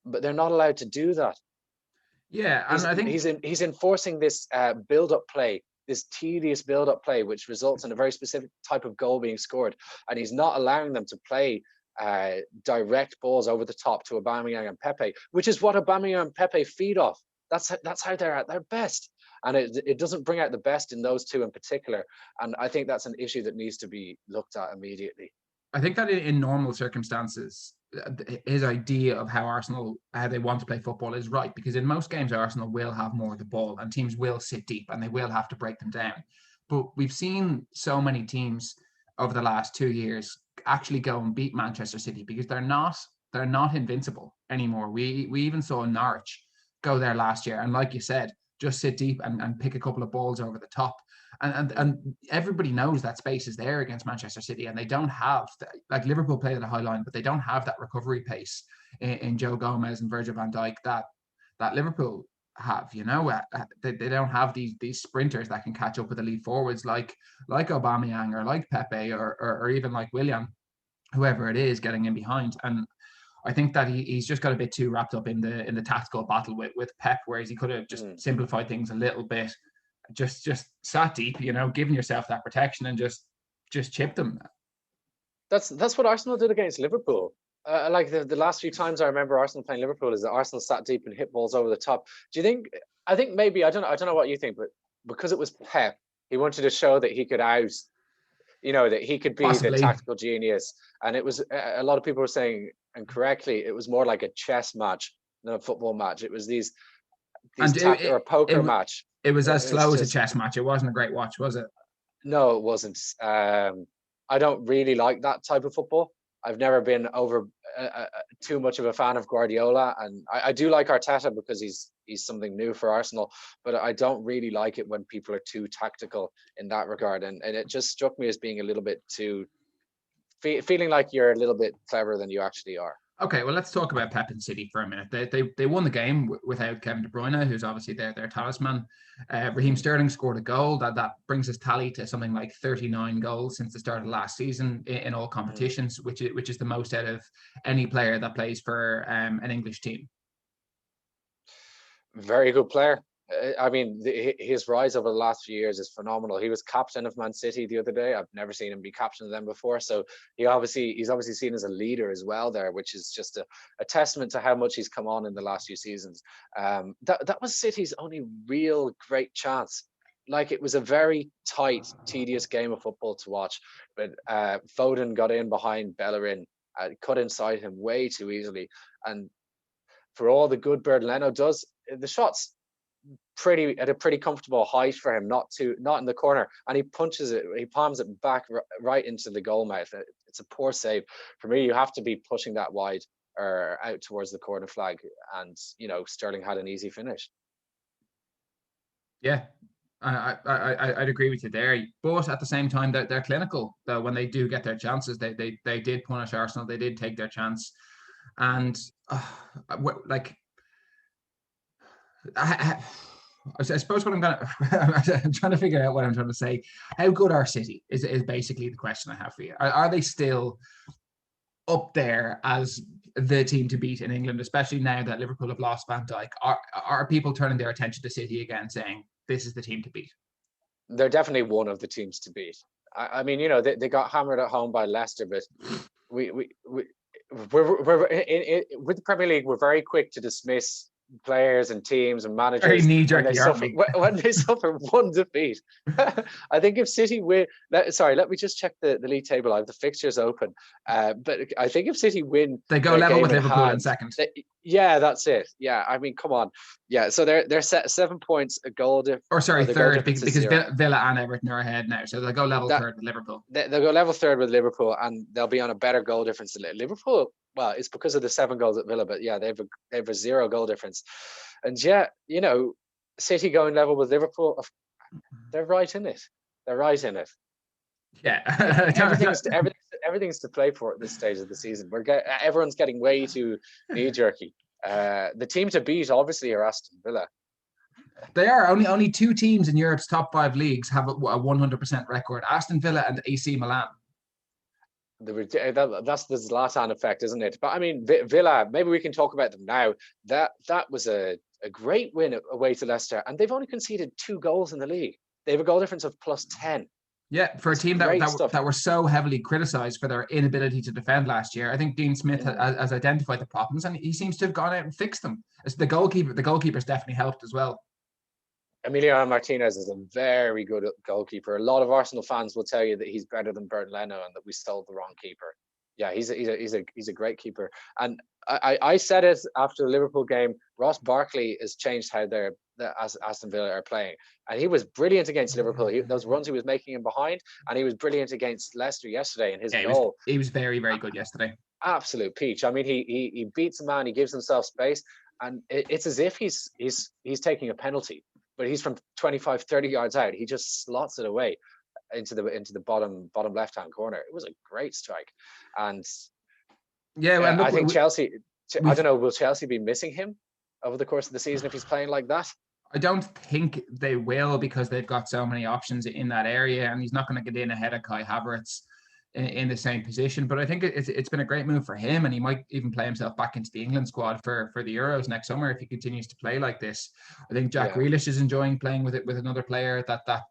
But they're not allowed to do that. Yeah, and I think he's enforcing this build-up play, this tedious build-up play, which results in a very specific type of goal being scored, and he's not allowing them to play direct balls over the top to Aubameyang and Pepe, which is what Aubameyang and Pepe feed off. That's how they're at their best, and it doesn't bring out the best in those two in particular. And I think that's an issue that needs to be looked at immediately. I think that in normal circumstances, his idea of how they want to play football is right, because in most games Arsenal will have more of the ball and teams will sit deep and they will have to break them down. But we've seen so many teams over the last 2 years actually go and beat Manchester City because they're not invincible anymore. We even saw Norwich go there last year, and like you said, just sit deep and pick a couple of balls over the top. And everybody knows that space is there against Manchester City, and they don't have like Liverpool played at a high line, but they don't have that recovery pace in Joe Gomez and Virgil van Dijk that Liverpool have. They don't have these sprinters that can catch up with elite forwards like Aubameyang or like Pepe or even like Willian, whoever it is getting in behind. And I think that he's just got a bit too wrapped up in the tactical battle with Pep, whereas he could have just simplified things a little bit. Just sat deep, giving yourself that protection and just chip them. That's what Arsenal did against Liverpool. Like the last few times I remember Arsenal playing Liverpool, is that Arsenal sat deep and hit balls over the top. Do you think? I think maybe I don't know what you think, but because it was Pep, he wanted to show that he could that he could be Possibly. the tactical genius. And it was a lot of people were saying, and correctly, it was more like a chess match than a football match. It was these or a poker match. It was as slow as a chess match. It wasn't a great watch, was it? No, it wasn't. I don't really like that type of football. I've never been too much of a fan of Guardiola, and I do like Arteta because he's something new for Arsenal, but I don't really like it when people are too tactical in that regard. And it just struck me as being a little bit too feeling like you're a little bit cleverer than you actually are. Okay, well, let's talk about Pep and City for a minute. They won the game without Kevin De Bruyne, who's obviously their talisman. Raheem Sterling scored a goal that brings his tally to something like 39 goals since the start of last season in all competitions, which is the most out of any player that plays for an English team. Very good player. I mean, his rise over the last few years is phenomenal. He was captain of Man City the other day. I've never seen him be captain of them before. So he's obviously seen as a leader as well there, which is just a testament to how much he's come on in the last few seasons. That was City's only real great chance. Like, it was a very tight, tedious game of football to watch. But Foden got in behind Bellerin, cut inside him way too easily. And for all the good Bird Leno does, the shots at a pretty comfortable height for him, not in the corner, and he palms it back right into the goal mouth. It's a poor save. For me, you have to be pushing that wide or out towards the corner flag, and Sterling had an easy finish. Yeah, I'd agree with you there, but at the same time, they're clinical. Though when they do get their chances, they did punish Arsenal. They did take their chance, and I suppose what I'm trying to figure out what I'm trying to say. How good are City is basically the question I have for you. Are they still up there as the team to beat in England, especially now that Liverpool have lost Van Dijk? Are people turning their attention to City again, saying this is the team to beat? They're definitely one of the teams to beat. I mean, they got hammered at home by Leicester, but we're with the Premier League, we're very quick to dismiss players and teams and managers very knee-jerk when they suffer one defeat. I think if City win, let me just check the league table. I have the fixtures open, but I think if City win, they go level with Liverpool in second. Yeah, that's it. Yeah, I mean, come on. Yeah, so they're set 7 points, a goal difference. Or sorry, third, because Villa and Everton are ahead now, so they'll go level third with Liverpool. They'll go level third with Liverpool, and they'll be on a better goal difference than Liverpool. Well, it's because of the 7 goals at Villa, but yeah, they have a 0 goal difference. And yeah, City going level with Liverpool, they're right in it. They're right in it. Yeah, everything's to play for at this stage of the season. Everyone's getting way too knee jerky. The team to beat, obviously, are Aston Villa. They are only 2 teams in Europe's top 5 leagues have a 100% record: Aston Villa and AC Milan. That's the Zlatan effect, isn't it? But I mean, Villa, maybe we can talk about them now. That was a great win away to Leicester, and they've only conceded 2 goals in the league. They have a goal difference of +10. Yeah, for a team that were so heavily criticised for their inability to defend last year, I think Dean Smith has identified the problems, and he seems to have gone out and fixed them. It's the goalkeeper's definitely helped as well. Emiliano Martinez is a very good goalkeeper. A lot of Arsenal fans will tell you that he's better than Bernd Leno and that we sold the wrong keeper. Yeah, he's a great keeper. And I said it after the Liverpool game. Ross Barkley has changed how Aston Villa are playing, and he was brilliant against Liverpool. Those runs he was making in behind, and he was brilliant against Leicester yesterday in his goal. He was very, very good yesterday. Absolute peach. I mean, he beats a man. He gives himself space, and it's as if he's taking a penalty, but he's from 25, 30 yards out. He just slots it away into the bottom left hand corner. It was a great strike, and look, I think Chelsea. I don't know. Will Chelsea be missing him over the course of the season if he's playing like that? I don't think they will, because they've got so many options in that area, and he's not going to get in ahead of Kai Havertz in the same position. But I think it's been a great move for him, and he might even play himself back into the England squad for the Euros next summer if he continues to play like this. I think Jack Grealish is enjoying playing with another player that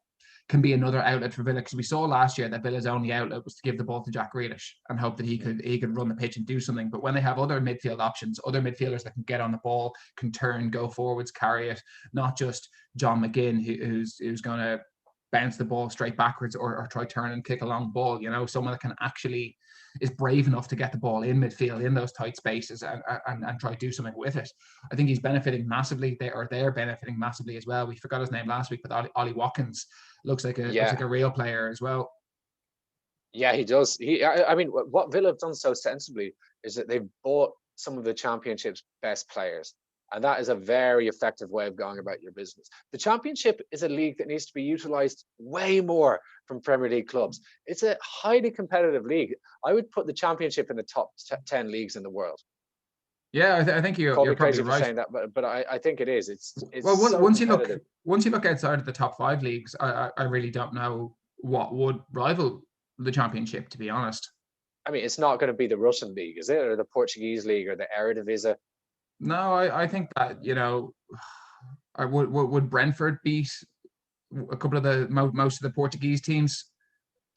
can be another outlet for Villa, because we saw last year that Villa's only outlet was to give the ball to Jack Grealish and hope that he could run the pitch and do something. But when they have other midfield options, other midfielders that can get on the ball, can turn, go forwards, carry it, not just John McGinn who's going to bounce the ball straight backwards or try turn and kick a long ball, someone that can actually is brave enough to get the ball in midfield in those tight spaces and try to do something with it. I think he's benefiting massively. They're benefiting massively as well. We forgot his name last week, but Ollie Watkins looks like a real player as well. Yeah, he does. I mean, what Villa have done so sensibly is that they've bought some of the Championship's best players. And that is a very effective way of going about your business. The Championship is a league that needs to be utilised way more from Premier League clubs. It's a highly competitive league. I would put the Championship in the top 10 leagues in the world. Yeah, I think you're probably right. Saying that, but I think it is. It's well, so once you look outside of the top 5 leagues, I really don't know what would rival the Championship, to be honest. I mean, it's not going to be the Russian league, is it, or the Portuguese league, or the Eredivisie? No, I think that would Brentford beat a couple of most of the Portuguese teams?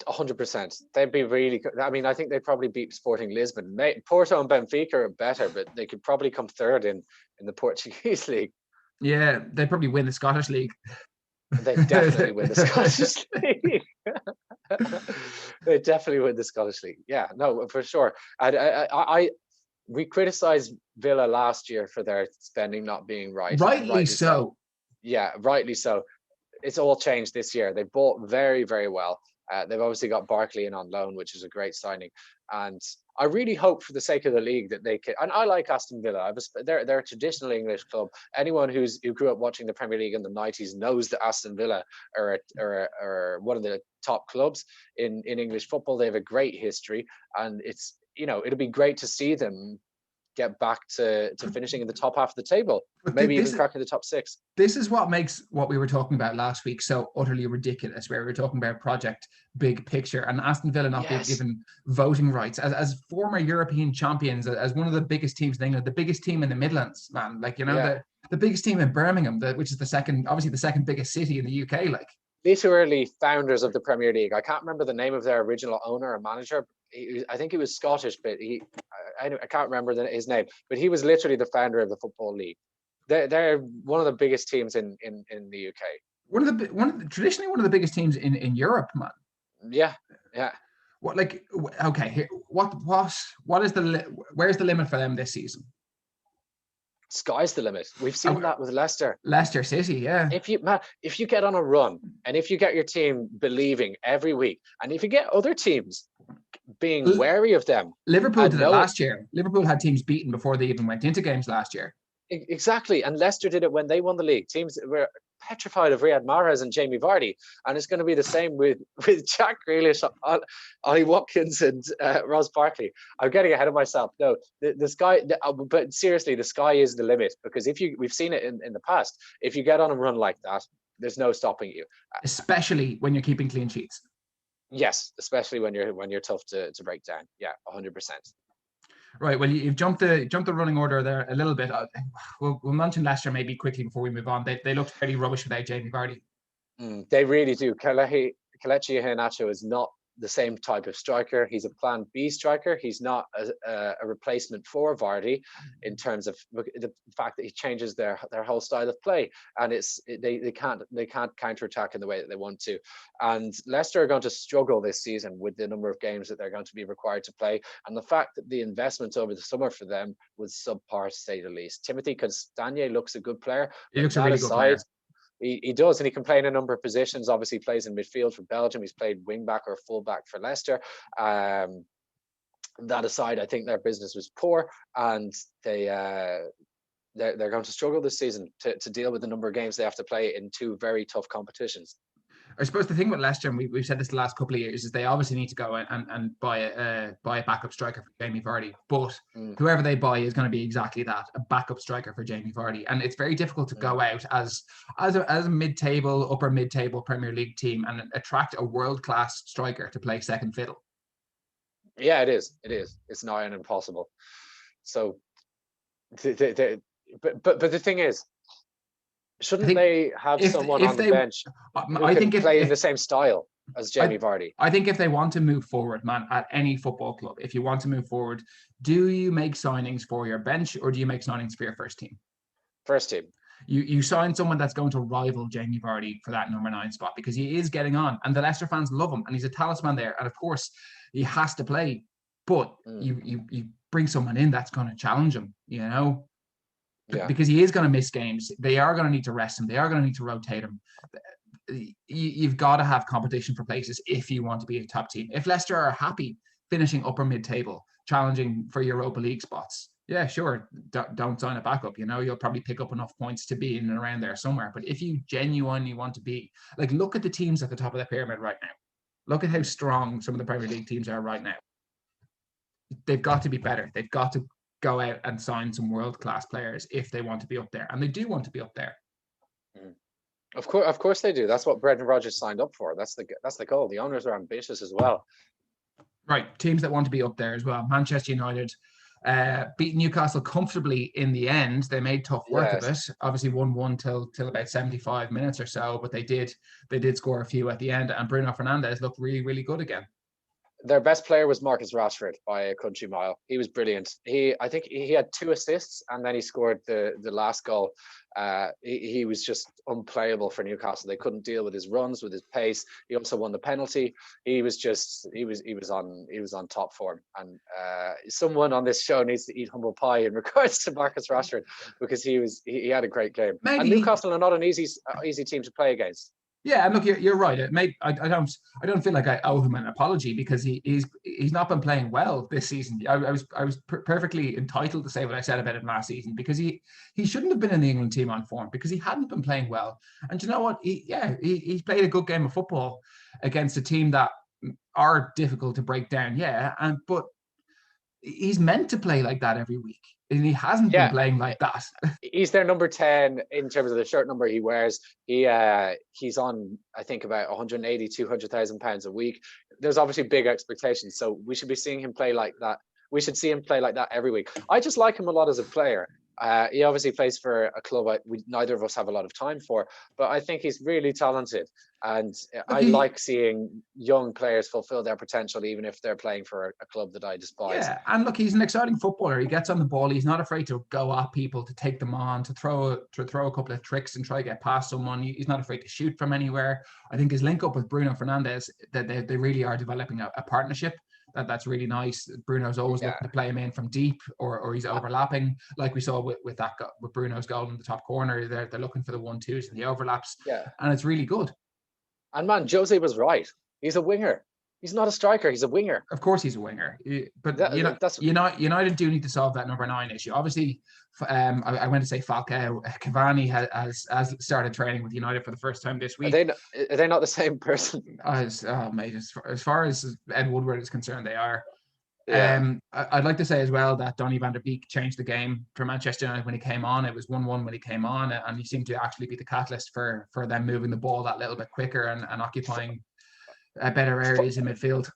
100%. They'd be really good. I mean, I think they'd probably beat Sporting Lisbon. Porto and Benfica are better, but they could probably come third in the Portuguese league. Yeah, they'd probably win the Scottish league. They definitely win the Scottish league. They definitely win the Scottish league. Yeah, no, for sure. We criticised Villa last year for their spending not being right. Rightly so. Yeah, rightly so. It's all changed this year. They bought very, very well. They've obviously got Barkley in on loan, which is a great signing. And I really hope, for the sake of the league, that they can. And I like Aston Villa. They're a traditional English club. Anyone who grew up watching the Premier League in the 90s knows that Aston Villa are one of the top clubs in English football. They have a great history, and it'll be great to see them get back to finishing in the top half of the table, maybe even cracking the top 6. This is what makes what we were talking about last week so utterly ridiculous, where we were talking about project big picture and Aston Villa not being given voting rights as former European champions, as one of the biggest teams in England, the biggest team in the Midlands, man. The biggest team in Birmingham, which is the second biggest city in the UK. Literally founders of the Premier League. I can't remember the name of their original owner or manager. I think he was Scottish, but I can't remember his name. But he was literally the founder of the Football League. They're one of the biggest teams in the UK. Traditionally one of the biggest teams in Europe, man. Yeah. What is where's the limit for them this season? Sky's the limit. We've seen that with Leicester. Leicester City, yeah. If you get on a run, and if you get your team believing every week, and if you get other teams being wary of them. Liverpool did it last year. Liverpool had teams beaten before they even went into games last year. Exactly. And Leicester did it when they won the league. Teams were petrified of Riyad Mahrez and Jamie Vardy. And it's going to be the same with Jack Grealish, Ollie Watkins and Ross Barkley. I'm getting ahead of myself. No, the sky, but seriously, the sky is the limit, because we've seen it in the past. If you get on a run like that, there's no stopping you. Especially when you're keeping clean sheets. Yes, especially when you're tough to break down. Yeah, 100%. Right. Well, you've jumped the running order there a little bit. We'll mention Leicester maybe quickly before we move on. They looked pretty rubbish without Jamie Vardy. They really do. Kelechi Iheanacho is not the same type of striker. He's a plan B striker. He's not a replacement for Vardy in terms of the fact that he changes their whole style of play, and they can't counterattack in the way that they want to. And Leicester are going to struggle this season with the number of games that they're going to be required to play, and the fact that the investment over the summer for them was subpar, to say the least. Timothy Castagne looks a good player. He looks a really good player. He does, and he can play in a number of positions. Obviously, he plays in midfield for Belgium. He's played wing back or full back for Leicester. That aside, I think their business was poor, and they're going to struggle this season to deal with the number of games they have to play in two very tough competitions. I suppose the thing with Leicester, and we've said this the last couple of years, is they obviously need to go and buy a backup striker for Jamie Vardy. But whoever they buy is going to be exactly that, a backup striker for Jamie Vardy. And it's very difficult to go out as a mid-table, upper mid-table Premier League team and attract a world-class striker to play second fiddle. Yeah, it is. It's nigh on impossible. So, but the thing is, shouldn't they have someone on the bench who can play in the same style as Jamie Vardy? I think if they want to move forward, man, at any football club, if you want to move forward, do you make signings for your bench or do you make signings for your first team? First team. You sign someone that's going to rival Jamie Vardy for that number 9 spot because he is getting on and the Leicester fans love him and he's a talisman there. And of course, he has to play, but you bring someone in that's going to challenge him, you know? Yeah. Because he is going to miss games. They are going to need to rest him. They are going to need to rotate him. You've got to have competition for places if you want to be a top team. If Leicester are happy finishing upper mid-table, challenging for Europa League spots, yeah, sure, don't sign a backup. You know, you'll probably pick up enough points to be in and around there somewhere. But if you genuinely want to be, like, look at the teams at the top of the pyramid right now. Look at how strong some of the Premier League teams are right now. They've got to be better. They've got to go out and sign some world-class players if they want to be up there, and they do want to be up there. Of course they do. That's what Brendan Rodgers signed up for. That's the goal. The owners are ambitious as well. Right, teams that want to be up there as well. Manchester United beat Newcastle comfortably in the end. They made tough work of it. Obviously 1-1 till about 75 minutes or so, but they did score a few at the end. And Bruno Fernandes looked really, really good again. Their best player was Marcus Rashford by a country mile. He was brilliant. I think he had 2 assists and then he scored the last goal. He was just unplayable for Newcastle. They couldn't deal with his runs, with his pace. He also won the penalty. He was on top form. And someone on this show needs to eat humble pie in regards to Marcus Rashford because he had a great game. And Newcastle are not an easy team to play against. Yeah, and look, you're right. I don't feel like I owe him an apology because he's not been playing well this season. I was perfectly entitled to say what I said about him last season because he shouldn't have been in the England team on form because he hadn't been playing well. And you know what? He's played a good game of football against a team that are difficult to break down. Yeah, but he's meant to play like that every week. And he hasn't been playing like that. He's their number 10 in terms of the shirt number he wears. He's on, I think, about 180, 200,000 pounds a week. There's obviously big expectations. So we should be seeing him play like that. We should see him play like that every week. I just like him a lot as a player. He obviously plays for a club neither of us have a lot of time for, but I think he's really talented. And I like seeing young players fulfill their potential, even if they're playing for a club that I despise. Yeah, and look, he's an exciting footballer. He gets on the ball. He's not afraid to go at people, to take them on, to throw a couple of tricks and try to get past someone. He's not afraid to shoot from anywhere. I think his link up with Bruno Fernandes, that they really are developing a partnership. That's really nice. Bruno's always looking to play him in from deep, or he's overlapping, like we saw with Bruno's goal in the top corner. They're looking for the 1-2s and the overlaps. Yeah, and it's really good. And man, Jose was right. He's a winger. He's not a striker. He's a winger. Of course, he's a winger. But United do need to solve that number 9 issue. Obviously, I went to say Falcao. Cavani has started training with United for the first time this week. Are they not the same person? As far as Ed Woodward is concerned, they are. Yeah. I'd like to say as well that Donny van der Beek changed the game for Manchester United when he came on. It was 1-1 when he came on, and he seemed to actually be the catalyst for them moving the ball that little bit quicker and occupying better areas in midfield.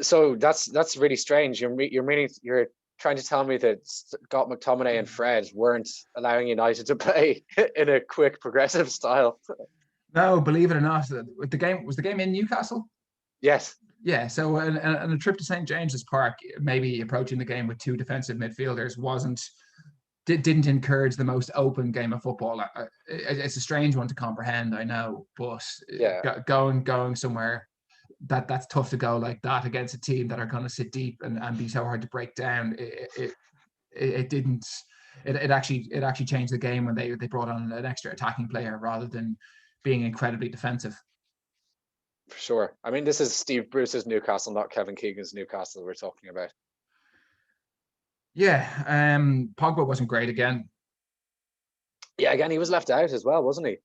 So that's really strange. You're trying to tell me that Scott McTominay and Fred weren't allowing United to play in a quick, progressive style. No, believe it or not, the game was the game in Newcastle. Yes. Yeah, so and a trip to St James's Park, maybe approaching the game with two defensive midfielders didn't encourage the most open game of football. It's a strange one to comprehend, I know, but Yeah. going somewhere that's tough to go like that against a team that are going to sit deep and be so hard to break down. It didn't. It actually changed the game when they brought on an extra attacking player rather than being incredibly defensive. For sure. I mean, this is Steve Bruce's Newcastle, not Kevin Keegan's Newcastle we're talking about. Yeah, Pogba wasn't great again. Yeah, again, he was left out as well, wasn't he?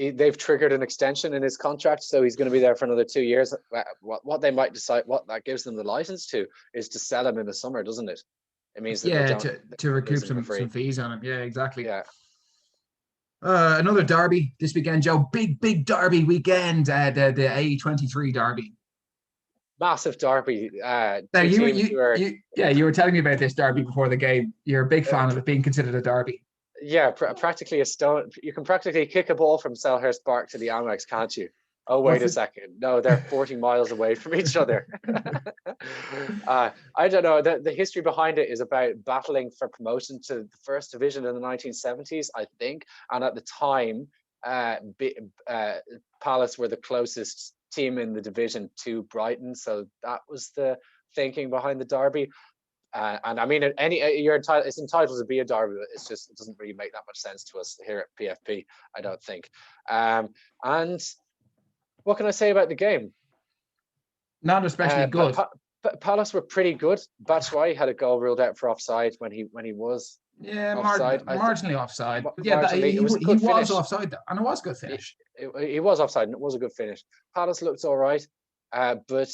They've triggered an extension in his contract, so he's going to be there for another 2 years. What they might decide, what that gives them the license to, is to sell him in the summer, doesn't it? It means that to recoup some fees on him. Yeah, exactly. Yeah. Another derby this weekend, Joe. Big derby weekend. The A23 Derby. Massive derby. Now you were telling me about this derby before the game. You're a big fan of it being considered a derby. Yeah, practically a stone. You can practically kick a ball from Selhurst Park to the Amex, can't you? Oh, wait a second. No, they're 40 miles away from each other. I don't know. The history behind it is about battling for promotion to the first division in the 1970s, I think. And at the time, Palace were the closest team in the division to Brighton. So that was the thinking behind the derby. And I mean, it's entitled to be a derby, but it doesn't really make that much sense to us here at PFP, I don't think. And what can I say about the game? Not especially good. Palace were pretty good. Batshuayi had a goal ruled out for offside when he was offside. Marginally offside. He was offside, and it was a good finish. He was offside, and it was a good finish. Palace looked all right, but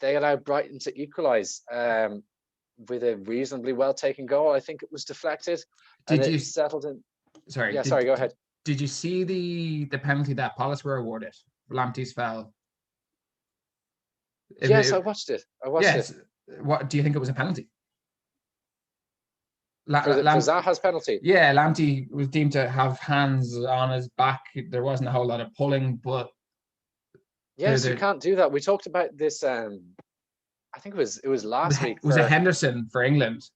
they allowed Brighton to equalise with a reasonably well taken goal. I think it was deflected. Settled in? Sorry. Yeah, sorry. Go ahead. Did you see the penalty that Palace were awarded? Lamptey's foul. Yes, I watched it. It. What do you think it was a penalty? For Zaha's penalty. Yeah, Lamptey was deemed to have hands on his back. There wasn't a whole lot of pulling, but yes, you can't do that. We talked about this. I think it was last week. Was it Henderson for England?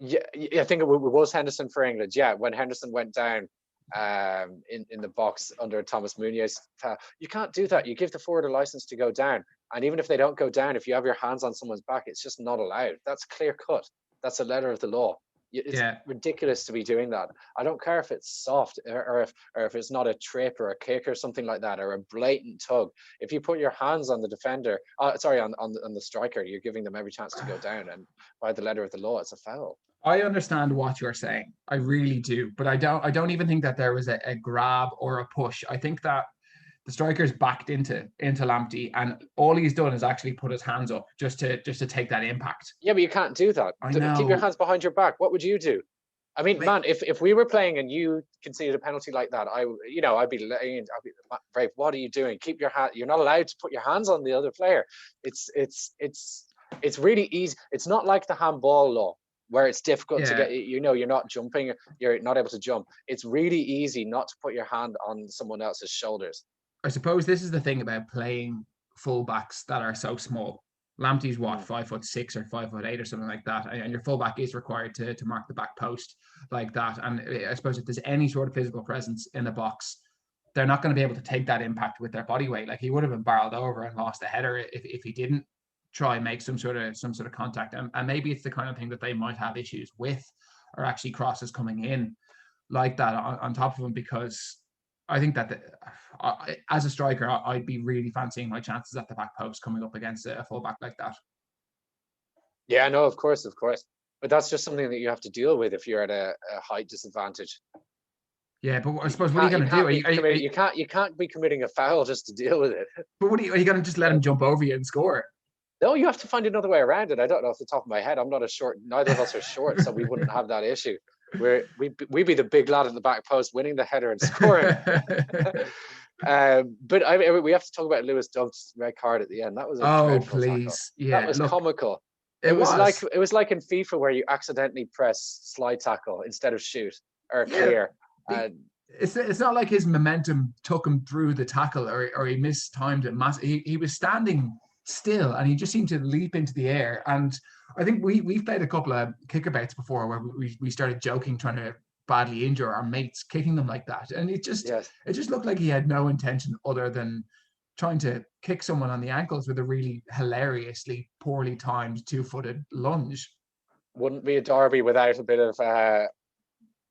Yeah, I think it was Henderson for England. Yeah, when Henderson went down in the box under Thomas Meunier. You can't do that. You give the forward a license to go down. And even if they don't go down, if you have your hands on someone's back, it's just not allowed. That's clear cut. That's a letter of the law. It's ridiculous to be doing that. I don't care if it's soft or if it's not a trip or a kick or something like that, or a blatant tug. If you put your hands on the defender, on the striker, you're giving them every chance to go down. And by the letter of the law, it's a foul. I understand what you're saying. I really do. But I don't even think that there was a grab or a push. I think that the striker's backed into Lamptey, and all he's done is actually put his hands up just to take that impact. Yeah, but you can't do that. I know. Keep your hands behind your back. What would you do? I mean, man, if we were playing and you conceded a penalty like that, I'd be Rafe, what are you doing? Keep your hand. You're not allowed to put your hands on the other player. It's really easy. It's not like the handball law, where it's difficult to get, you're not jumping, you're not able to jump. It's really easy not to put your hand on someone else's shoulders. I suppose this is the thing about playing fullbacks that are so small. Lamptey's 5'6" or 5'8" or something like that, and your fullback is required to mark the back post like that. And I suppose if there's any sort of physical presence in the box, they're not going to be able to take that impact with their body weight. Like, he would have been barreled over and lost a header if he didn't try and make some sort of contact. And maybe it's the kind of thing that they might have issues with, or actually crosses coming in like that on top of him, because I think that as a striker, I'd be really fancying my chances at the back post coming up against a fullback like that. Yeah, no, of course. But that's just something that you have to deal with if you're at a height disadvantage. Yeah, but I suppose what are you going to do? You can't be committing a foul just to deal with it. But are you going to just let him jump over you and score? No, you have to find another way around it. I don't know off the top of my head. I'm not neither of us are short, so we wouldn't have that issue. We'd be the big lad in the back post winning the header and scoring. But we have to talk about Lewis Dunk's red card at the end. That was dreadful tackle. Yeah, that was comical. It was like in FIFA where you accidentally press slide tackle instead of shoot or clear. It's not like his momentum took him through the tackle or he mistimed it. He was standing still and he just seemed to leap into the air. And I think we've played a couple of kickabout before where we started joking, trying to badly injure our mates kicking them like that. And it just looked like he had no intention other than trying to kick someone on the ankles with a really hilariously poorly timed 2-footed lunge. Wouldn't be a derby without a bit of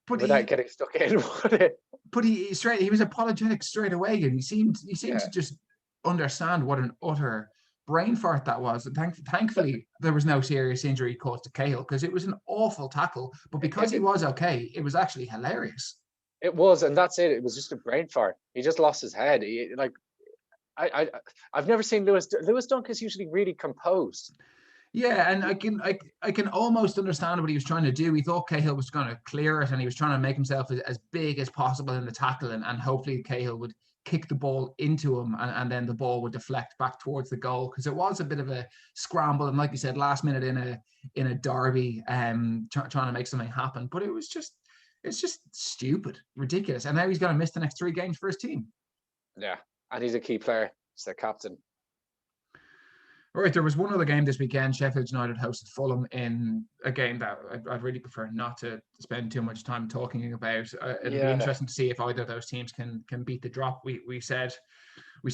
without getting stuck in, would it? But he was apologetic straight away, and he seemed to just understand what an utter brain fart that was. And thankfully, there was no serious injury caused to Cahill, because it was an awful tackle. But because he was okay, it was actually hilarious. It was, and that's it. It was just a brain fart. He just lost his head. I've never seen Lewis Dunk is usually really composed. Yeah, and I can almost understand what he was trying to do. He thought Cahill was going to clear it, and he was trying to make himself as big as possible in the tackle, and hopefully Cahill would kick the ball into him, and then the ball would deflect back towards the goal, because it was a bit of a scramble, and like you said, last minute in a derby, trying to make something happen. But it's just stupid, ridiculous, and now he's going to miss the next 3 games for his team. Yeah, and he's a key player. He's their captain. All right, there was one other game this weekend. Sheffield United hosted Fulham in a game that I'd really prefer not to spend too much time talking about. It'll be interesting to see if either of those teams can beat the drop. We said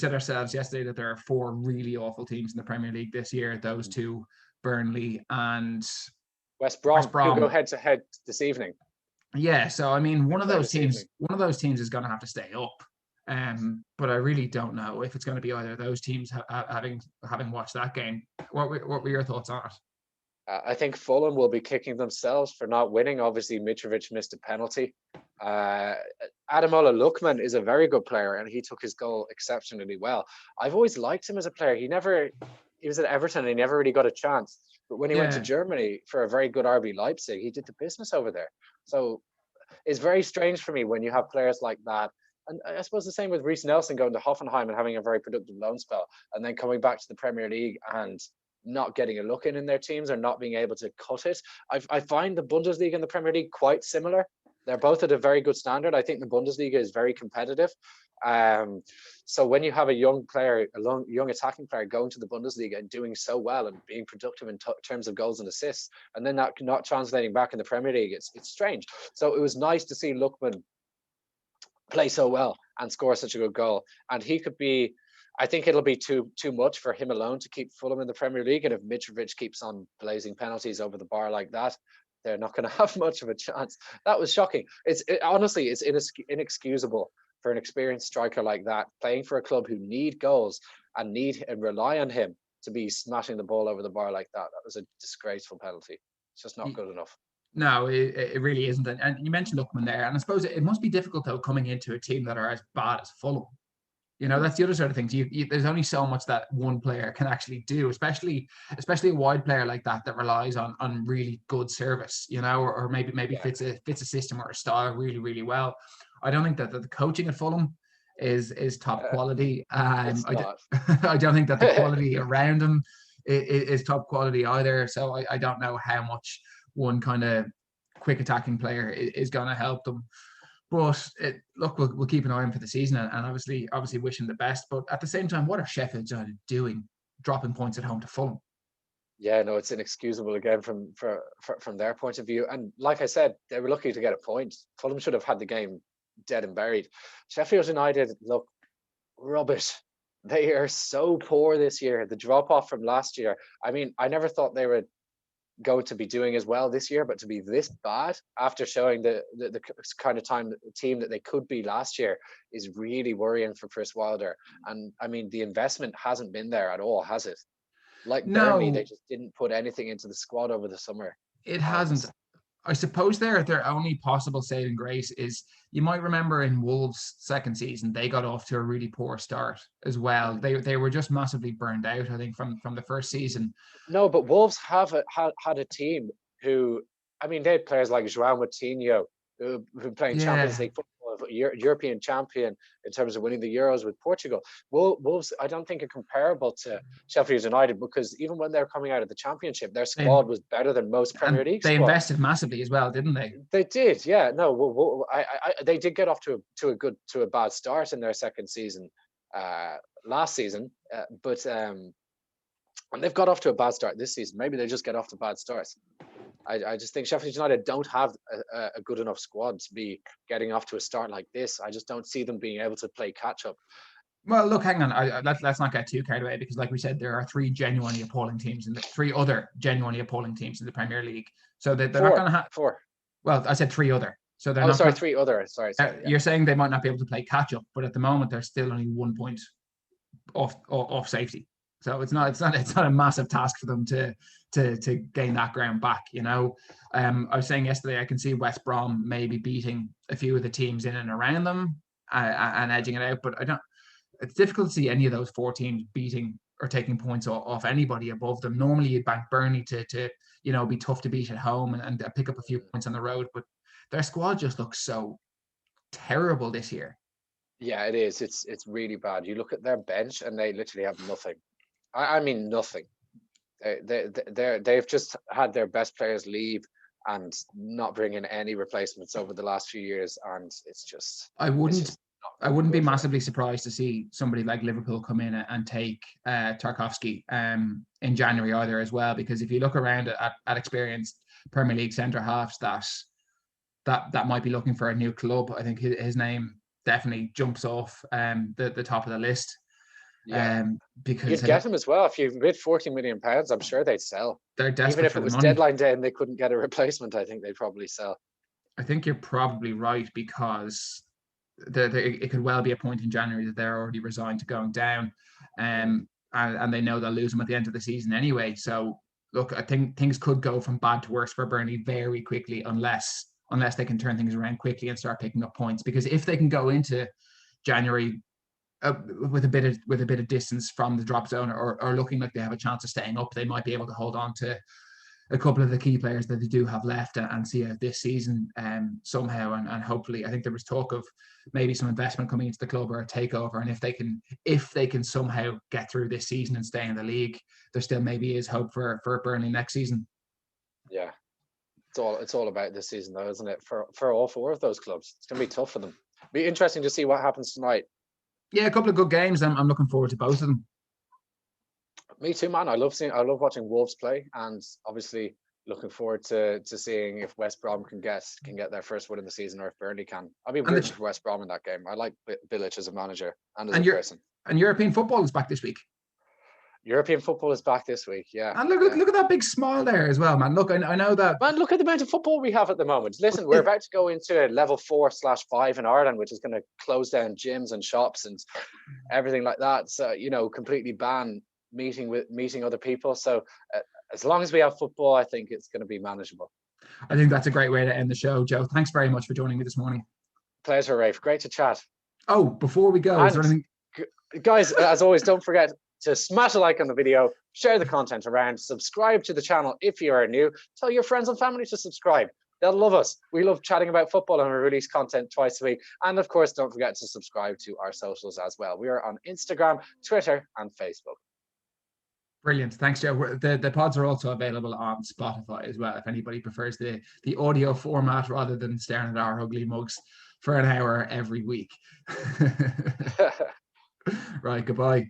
ourselves yesterday that there are 4 really awful teams in the Premier League this year. Those 2, Burnley and West Brom. Who go head to head this evening. Yeah, so I mean, one of those teams is going to have to stay up. But I really don't know if it's going to be either of those teams. Having watched that game, what were your thoughts on it? I think Fulham will be kicking themselves for not winning. Obviously, Mitrovic missed a penalty. Ademola Lookman is a very good player, and he took his goal exceptionally well. I've always liked him as a player. He was at Everton and he never really got a chance. But when he went to Germany for a very good RB Leipzig, he did the business over there. So it's very strange for me when you have players like that. And I suppose the same with Reece Nelson going to Hoffenheim and having a very productive loan spell, and then coming back to the Premier League and not getting a look in their teams or not being able to cut it. I find the Bundesliga and the Premier League quite similar. They're both at a very good standard. I think the Bundesliga is very competitive. So when you have a young player, young attacking player going to the Bundesliga and doing so well and being productive in terms of goals and assists, and then that not translating back in the Premier League, it's strange. So it was nice to see Lookman play so well and score such a good goal. And he could be, I think it'll be too much for him alone to keep Fulham in the Premier League. And if Mitrovic keeps on blazing penalties over the bar like that, they're not going to have much of a chance. That was shocking. Honestly, it's inexcusable for an experienced striker like that playing for a club who need goals and rely on him to be smashing the ball over the bar like that. That was a disgraceful penalty. It's just not good enough. No, it really isn't. And you mentioned Lookman there, and I suppose it must be difficult though coming into a team that are as bad as Fulham. You know, that's the other sort of things. There's only so much that one player can actually do, especially a wide player like that relies on really good service. You know, or maybe fits a system or a style really, really well. I don't think that the coaching at Fulham is top quality. I don't think that the quality around them is top quality either. So I don't know how much one kind of quick attacking player is going to help them. But look, we'll keep an eye on for the season, and obviously wish him the best. But at the same time, what are Sheffield United doing, dropping points at home to Fulham? Yeah, no, it's inexcusable again from their point of view. And like I said, they were lucky to get a point. Fulham should have had the game dead and buried. Sheffield United look rubbish. They are so poor this year. The drop off from last year. I mean, I never thought they were going to be doing as well this year, but to be this bad after showing the kind of team that they could be last year is really worrying for Chris Wilder. And I mean, the investment hasn't been there at all, has it? Like Burnley, they just didn't put anything into the squad over the summer. It hasn't. I suppose their only possible saving grace is, you might remember in Wolves' second season, they got off to a really poor start as well. They were just massively burned out, I think, from the first season. No, but Wolves have had a team who, I mean, they had players like João Moutinho who've been playing Champions League football European champion in terms of winning the Euros with Portugal. Wolves, I don't think are comparable to Sheffield United, because even when they're coming out of the Championship, their squad was better than most Premier League they squads. invested massively as well, didn't they? They did, yeah. No, they did get off to a bad start in their second season last season, but and they've got off to a bad start this season. Maybe they just get off to bad starts. I just think Sheffield United don't have a good enough squad to be getting off to a start like this. I just don't see them being able to play catch up. Well, look, hang on. Let's not get too carried away, because, like we said, there are three other genuinely appalling teams in the Premier League. So they're not going to have four. Well, I said three other. So they're not. Sorry, three other. Sorry. Yeah. You're saying they might not be able to play catch up, but at the moment they're still only 1 point off safety. So it's not a massive task for them to gain that ground back. I was saying yesterday, I can see West Brom maybe beating a few of the teams in and around them and edging it out, but I don't. It's difficult to see any of those four teams beating or taking points off anybody above them. Normally, you'd bank Burnley to be tough to beat at home and pick up a few points on the road, but their squad just looks so terrible this year. Yeah, it is. It's really bad. You look at their bench and they literally have nothing. I mean nothing. They've just had their best players leave and not bring in any replacements over the last few years, and it's just. I wouldn't be massively surprised to see somebody like Liverpool come in and take Tarkowski in January either as well, because if you look around at experienced Premier League centre halves that might be looking for a new club, I think his name definitely jumps off the top of the list. Yeah, because you'd get him as well if you bid £40 million. I'm sure they'd sell. They're desperate. Even if it was deadline day and they couldn't get a replacement, I think they'd probably sell. I think you're probably right, because it could well be a point in January that they're already resigned to going down, and they know they'll lose them at the end of the season anyway. So look, I think things could go from bad to worse for Burnley very quickly, unless they can turn things around quickly and start picking up points. Because if they can go into January with a bit of distance from the drop zone, or looking like they have a chance of staying up, they might be able to hold on to a couple of the key players that they do have left and see out this season somehow. And hopefully, I think there was talk of maybe some investment coming into the club or a takeover. And if they can somehow get through this season and stay in the league, there still maybe is hope for Burnley next season. Yeah, it's all about this season though, isn't it? For all four of those clubs, it's going to be tough for them. Be interesting to see what happens tonight. Yeah, a couple of good games. I'm looking forward to both of them. Me too, man. I love watching Wolves play, and obviously looking forward to seeing if West Brom can get their first win of the season, or if Burnley can. I'll be rooting for West Brom in that game. I like Bilic as a manager and as a person. And European football is back this week. European football is back this week, yeah. And look at that big smile there as well, man. Look, I know that. Man, look at the amount of football we have at the moment. Listen, we're about to go into level 4/5 in Ireland, which is going to close down gyms and shops and everything like that. So, completely ban meeting other people. So as long as we have football, I think it's going to be manageable. I think that's a great way to end the show, Joe. Thanks very much for joining me this morning. Pleasure, Rafe. Great to chat. Oh, before we go, is there anything... Guys, as always, don't forget to smash a like on the video, share the content around, subscribe to the channel if you are new, tell your friends and family to subscribe. They'll love us. We love chatting about football, and we release content twice a week. And of course, don't forget to subscribe to our socials as well. We are on Instagram, Twitter, and Facebook. Brilliant. Thanks, Joe. The pods are also available on Spotify as well, if anybody prefers the audio format rather than staring at our ugly mugs for an hour every week. Right, goodbye.